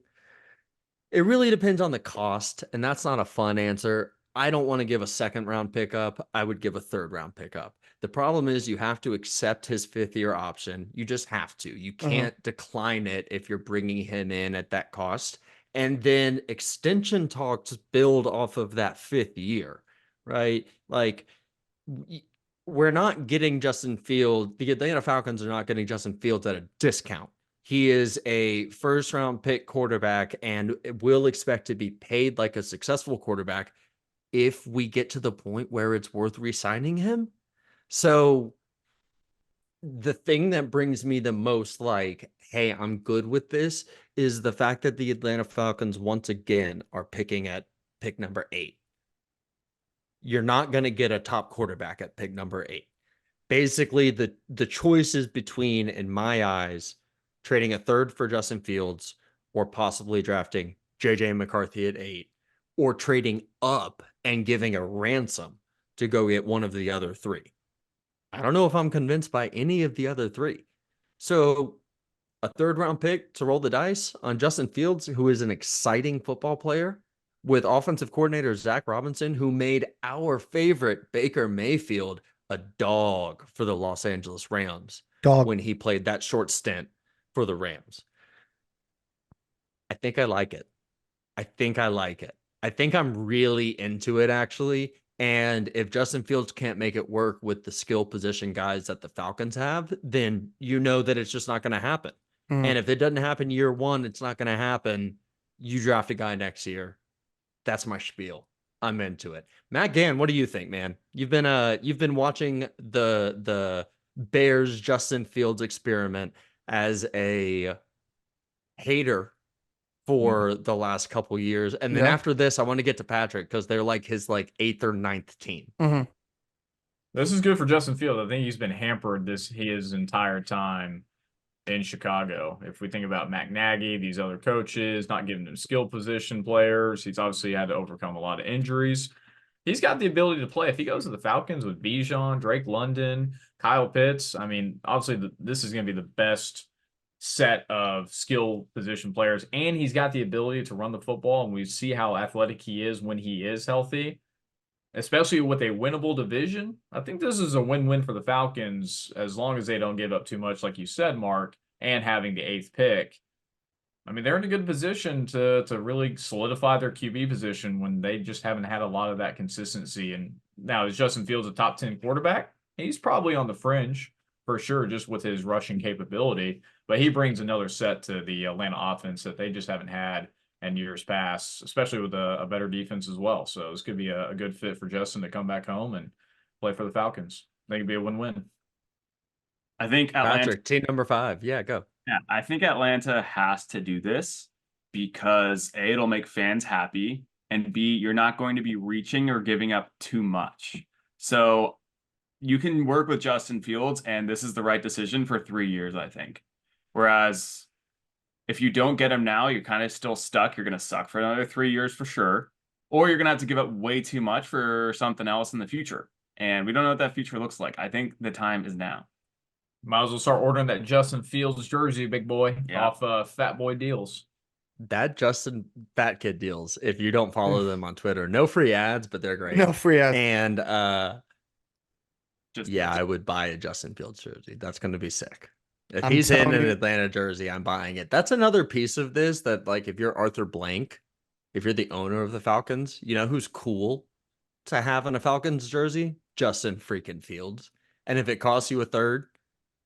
It really depends on the cost, and that's not a fun answer. I don't want to give a second-round pickup. I would give a third-round pickup. The problem is you have to accept his fifth-year option. You just have to. You can't decline it if you're bringing him in at that cost. And then extension talks build off of that fifth year, right? Like, we're not getting Justin Fields. The Atlanta Falcons are not getting Justin Fields at a discount. He is a first-round pick quarterback and will expect to be paid like a successful quarterback if we get to the point where it's worth re-signing him. So the thing that brings me the most like, hey, I'm good with this, is the fact that the Atlanta Falcons once again are picking at pick number 8. You're not going to get a top quarterback at pick number 8. Basically, the choice is between, in my eyes, trading a third for Justin Fields or possibly drafting JJ McCarthy at 8, or trading up and giving a ransom to go get one of the other 3. I don't know if I'm convinced by any of the other 3. So a third-round pick to roll the dice on Justin Fields, who is an exciting football player, with offensive coordinator Zach Robinson, who made our favorite Baker Mayfield a dog for the Los Angeles Rams when he played that short stint for the Rams. I think I like it. I think I'm really into it, actually. And if Justin Fields can't make it work with the skill position guys that the Falcons have, then you know that it's just not going to happen. And if it doesn't happen year 1, it's not going to happen. You draft a guy next year. That's my spiel. I'm into it. Matt Gann, what do you think, man? You've been watching the Bears Justin Fields experiment as a hater for the last couple years. And then after this, I want to get to Patrick because they're like his 8th or 9th team. This is good for Justin Fields. I think he's been hampered his entire time in Chicago. If we think about Matt Nagy, these other coaches, not giving him skill position players, he's obviously had to overcome a lot of injuries. He's got the ability to play. If he goes to the Falcons with Bijan, Drake London, Kyle Pitts, I mean, obviously this is going to be the best set of skill position players, and he's got the ability to run the football, and we see how athletic he is when he is healthy, especially with a winnable division. I think this is a win-win for the Falcons as long as they don't give up too much, like you said, Mark, and having the 8th pick. I mean, they're in a good position to really solidify their QB position when they just haven't had a lot of that consistency. And now, is Justin Fields a top 10 quarterback? He's probably on the fringe for sure, just with his rushing capability. But he brings another set to the Atlanta offense that they just haven't had in years past, especially with a better defense as well. So this could be a good fit for Justin to come back home and play for the Falcons. I think it'd be a win-win. I think Atlanta, Patrick, team number 5. Yeah, go. Yeah, I think Atlanta has to do this because A, it'll make fans happy, and B, you're not going to be reaching or giving up too much. So you can work with Justin Fields, and this is the right decision for 3 years, I think. Whereas If you don't get him now, you're kind of still stuck. You're going to suck for another 3 years for sure. Or you're going to have to give up way too much for something else in the future. And we don't know what that future looks like. I think the time is now. Might as well start ordering that Justin Fields jersey, big boy, Yeah. off Fat Boy Deals. That Justin Fat Kid Deals, if you don't follow them on Twitter, no free ads, but they're great. No free ads. And Just I would buy a Justin Fields jersey. That's going to be sick. If I'm he's in telling an you. Atlanta jersey, I'm buying it. That's another piece of this that, like, if you're Arthur Blank, if you're the owner of the Falcons, you know who's cool to have in a Falcons jersey? Justin freaking Fields. And if it costs you a third,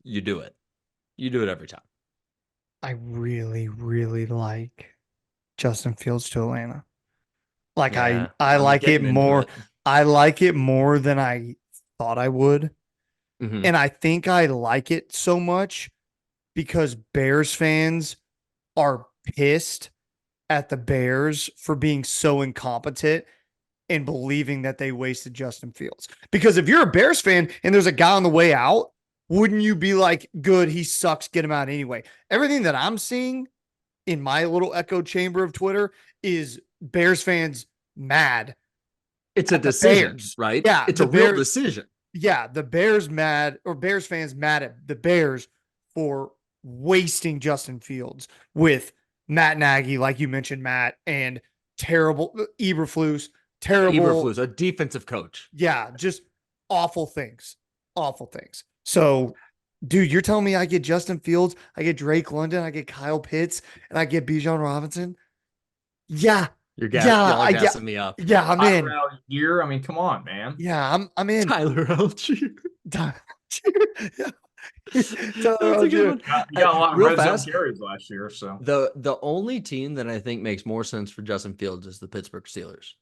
you do it. You do it every time. I really, really like Justin Fields to Atlanta. Like Yeah, I I'm like it getting into more. it. I like it more than I thought I would. Mhm. And I think I like it so much because Bears fans are pissed at the Bears for being so incompetent and believing that they wasted Justin Fields. Because if you're a Bears fan and there's a guy on the way out, wouldn't you be like, good, he sucks, get him out anyway? Everything that I'm seeing in my little echo chamber of Twitter is Bears fans mad. It's a at the decision, Bears. right? Yeah, It's the a real Bears- decision. Yeah, the Bears mad, or Bears fans mad at the Bears for wasting Justin Fields with Matt Nagy, like you mentioned, Matt, and terrible Eberflus, terrible. Eberflus, a defensive coach. Yeah, just awful things. Awful things. So, dude, you're telling me I get Justin Fields, I get Drake London, I get Kyle Pitts, and I get Bijan Robinson? Yeah. Y'all are gassing me up. Yeah, I'm in. Tyler Algier, I mean, come on, man. Yeah, I'm in. Tyler Algier. Yeah. That's a good one. You got a lot of Real red zone fast. carries last year, so. The only team that I think makes more sense for Justin Fields is the Pittsburgh Steelers.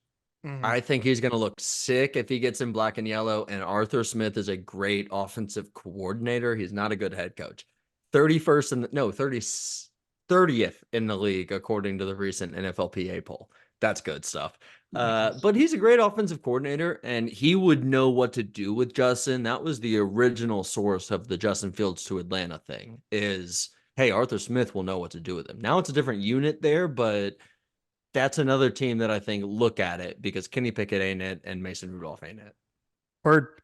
Mhm. I think he's going to look sick if he gets in black and yellow. And Arthur Smith is a great offensive coordinator. He's not a good head coach. 30th in the league, according to the recent NFLPA poll. That's good stuff. But he's a great offensive coordinator, and he would know what to do with Justin. That was the original source of the Justin Fields to Atlanta thing is, hey, Arthur Smith will know what to do with him. Now it's a different unit there, but that's another team that I think look at it because Kenny Pickett ain't it and Mason Rudolph ain't it. Word.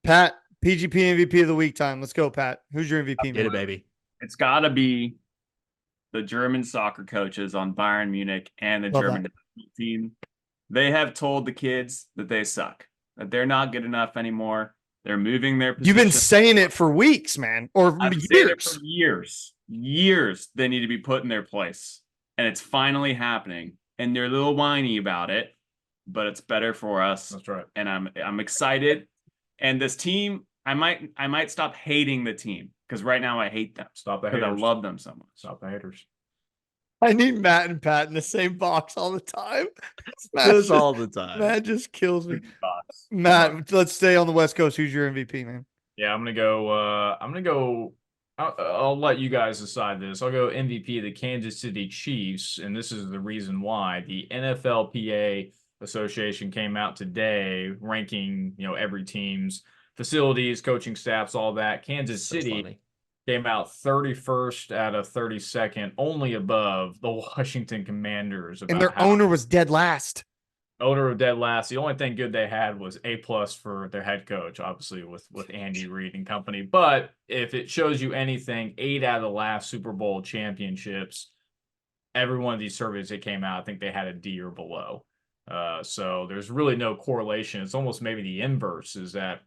Pat, PGP MVP of the week time. Let's go, Pat. Who's your MVP? Get it, baby. It's got to be the German soccer coaches on Bayern Munich and the Love German that. national team. They have told the kids that they suck, that they're not good enough anymore. They're moving their position. You've been saying it for weeks, man, or I've been saying it years. for years. Years they need to be put in their place. And it's finally happening. And they're a little whiny about it, but it's better for us. That's right. And I'm excited. And this team, I might stop hating the team because right now I hate them. Stop the Because I haters. love them so much. Stop the haters. I need Matt and Pat in the same box all the time. Just all the time. Matt just kills me. Thoughts? Matt, let's stay on the West Coast. Who's your MVP, man? Yeah, I'm gonna go. I'll let you guys decide this. I'll go MVP of the Kansas City Chiefs, and this is the reason why. The NFLPA Association came out today ranking, every team's facilities, coaching staffs, all that. Kansas City came out 31st out of 32nd, only above the Washington Commanders. And their owner was dead last. Owner of dead last. The only thing good they had was A+ for their head coach, obviously with Andy Reid and company. But if it shows you anything, 8 out of the last Super Bowl championships, every one of these surveys that came out, I think they had a D or below. So there's really no correlation. It's almost maybe the inverse is that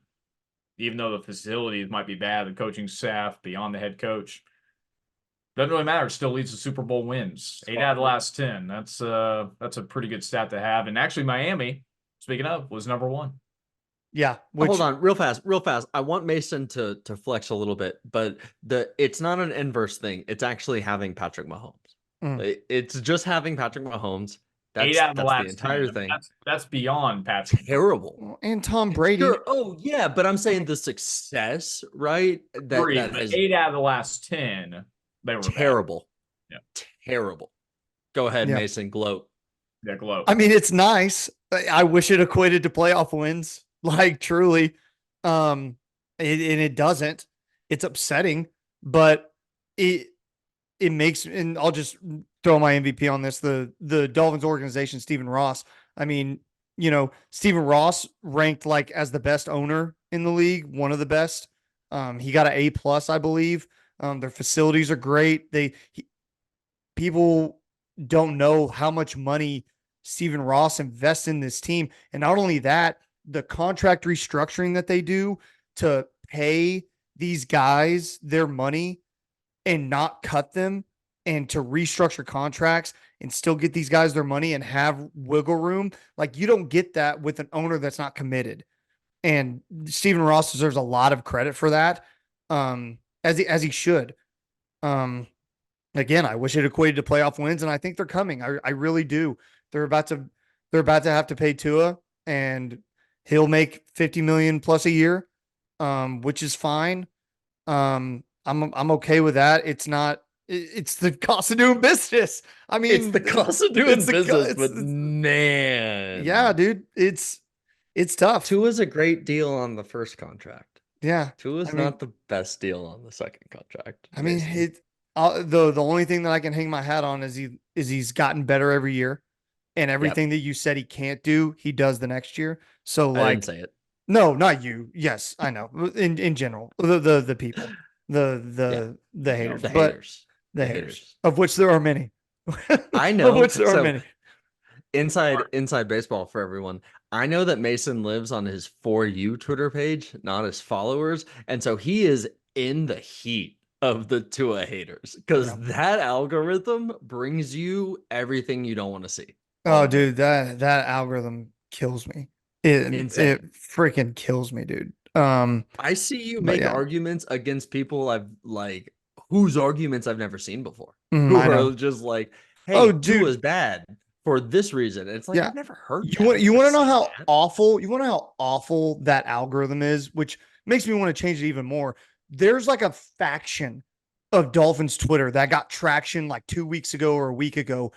even though the facilities might be bad, the coaching staff beyond the head coach, doesn't really matter. It still leads to Super Bowl wins. 8 out of the last 10. That's a pretty good stat to have. And actually, Miami, speaking of, was number 1. Yeah. Hold on, real fast. I want Mason to flex a little bit, but it's not an inverse thing. It's actually having Patrick Mahomes. It's just having Patrick Mahomes. That's 8 out of the last the entire 10. thing. That's beyond Patrick. Terrible. And Tom Brady. Sure. Oh yeah, but I'm saying the success, right? That has 8 out of the last 10. They were terrible. Yeah. Terrible. Go ahead, Yeah. Mason. Gloat. Yeah, glow. I mean, it's nice. I wish it equated to playoff wins, like truly. And it doesn't. It's upsetting, but it makes, and I'll just throw my MVP on this, the Dolphins organization, Stephen Ross. I mean, Stephen Ross ranked like as the best owner in the league, one of the best. He got an A+, I believe. Their facilities are great. People don't know how much money Stephen Ross invests in this team. And not only that, the contract restructuring that they do to pay these guys their money and not cut them, and to restructure contracts and still get these guys their money and have wiggle room. Like, you don't get that with an owner that's not committed. And Stephen Ross deserves a lot of credit for that. As he should. Again, I wish it equated to playoff wins, and I think they're coming. I really do. They're about to have to pay Tua, and he'll make 50 million plus a year, which is fine. I'm okay with that. It's the cost of doing business. I mean, it's the cost of doing business, but man, yeah, dude, it's tough. Tua's a great deal on the first contract. Yeah, Tua's not the best deal on the second contract. I mean, the only thing that I can hang my hat on is he's gotten better every year, and everything that you said he can't do, he does the next year. So like, I didn't say it. No, not you. Yes, I know. In general, the people, the haters, the but haters, the haters, of which there are many. I know. Of which there are many. Inside baseball for everyone. I know that Mason lives on his For You Twitter page, not his followers, and so he is in the heat of the Tua haters, because that algorithm brings you everything you don't want to see. Oh, dude, that algorithm kills me. It freaking kills me, dude. I see you make arguments against people whose arguments I've never seen before. Who are just like, hey, Tua's bad for this reason. And it's like, I've never heard you want to know how awful that algorithm is, which makes me want to change it even more. There's like a faction of Dolphins Twitter that got traction like 2 weeks ago or a week ago,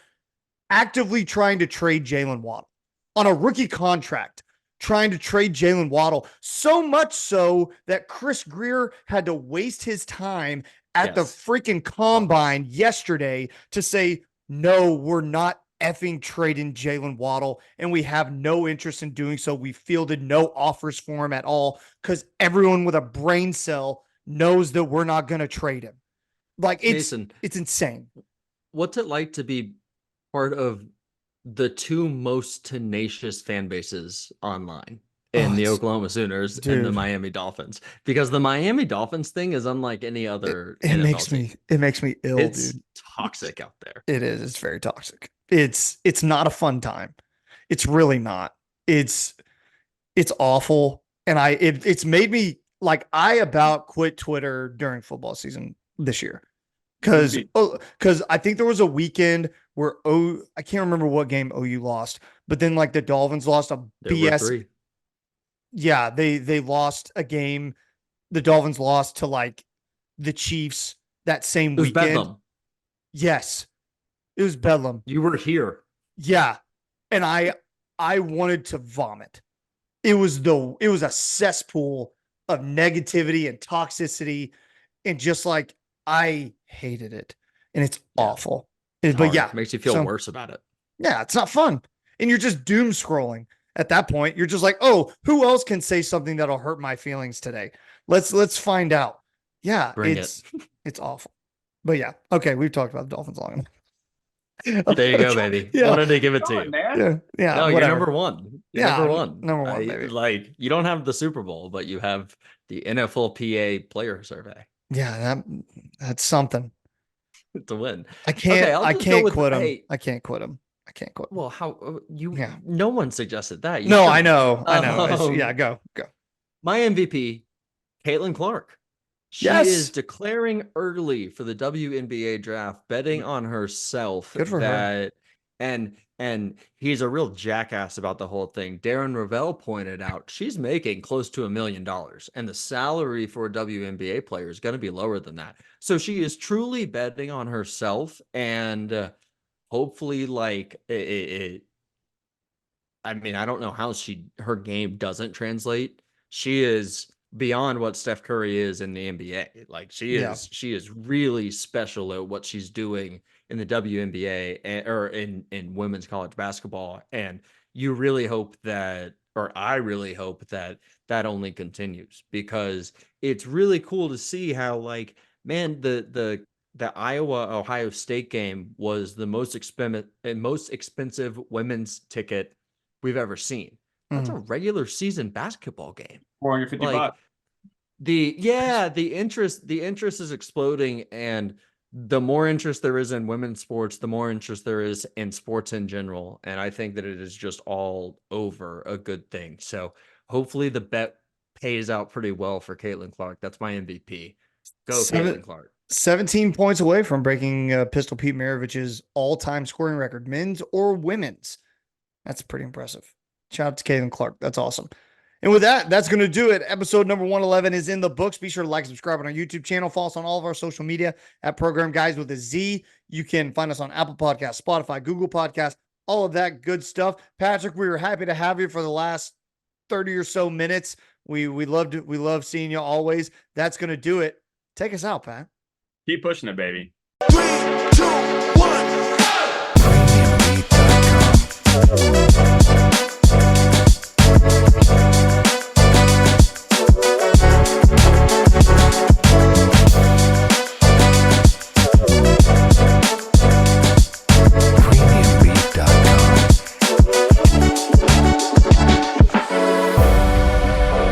actively trying to trade Jalen Waddle on a rookie contract, trying to trade Jalen Waddle, so much so that Chris Greer had to waste his time at the freaking combine yesterday to say, no, we're not effing trading Jalen Waddle, and we have no interest in doing so. We fielded no offers for him at all because everyone with a brain cell knows that we're not going to trade him. Like, it's insane. What's it like to be part of the two most tenacious fan bases online in the Oklahoma Sooners and the Miami Dolphins? Because the Miami Dolphins thing is unlike any other. It makes me ill, it's dude. Toxic out there. It is. It's very toxic. It's not a fun time. It's really not. It's awful. And it's made me like, I about quit Twitter during football season this year. Because I think there was a weekend where I can't remember what game OU lost, but then like the Dolphins lost a BS. Yeah, they lost a game. The Dolphins lost to like the Chiefs that same weekend. Bedlam. Yes, it was bedlam. You were here. Yeah, and I wanted to vomit. It was a cesspool of negativity and toxicity, and just like, I hated it, and it's awful. But it makes you feel worse about it. Yeah, it's not fun. And you're just doom scrolling at that point. You're just like, oh, who else can say something that'll hurt my feelings today? Let's find out. Yeah, it's awful. But yeah, okay, we've talked about the Dolphins long enough. There you go, baby. Yeah. Wanted to give it to you. Man. Yeah. No, whatever. you're number one. Number one. Number one, baby. Like, you don't have the Super Bowl, but you have the NFLPA player survey. Yeah, that's something. To win. I can't quit him. I can't quit him. Well, how no one suggested that. I know. Go. My MVP, Caitlin Clark. She is declaring early for the WNBA draft, betting on herself. Good for her. And he's a real jackass about the whole thing. Darren Ravel pointed out she's making close to $1 million, and the salary for a WNBA player is going to be lower than that. So she is truly betting on herself, and hopefully, like, I mean, I don't know how her game doesn't translate. She is beyond what Steph Curry is in the NBA. Like she is really special at what she's doing in the WNBA or in women's college basketball. And you really hope that, or I really hope that only continues, because it's really cool to see how, like, man, the Iowa Ohio State game was the most expensive women's ticket we've ever seen. That's a regular season basketball game. $450. The interest is exploding, and the more interest there is in women's sports, the more interest there is in sports in general. And I think that it is just all over a good thing. So hopefully the bet pays out pretty well for Caitlin Clark. That's my MVP. Go Caitlin Clark. 17 points away from breaking Pistol Pete Maravich's all-time scoring record, men's or women's. That's pretty impressive. Shout out to Caitlin Clark. That's awesome. And with that, that's going to do it. Episode number 111 is in the books. Be sure to like, subscribe on our YouTube channel. Follow us on all of our social media at Program Guys with a Z. You can find us on Apple Podcasts, Spotify, Google Podcasts, all of that good stuff. Patrick, we were happy to have you for the last 30 or so minutes. We love seeing you always. That's going to do it. Take us out, Pat. Keep pushing it, baby. 3, 2,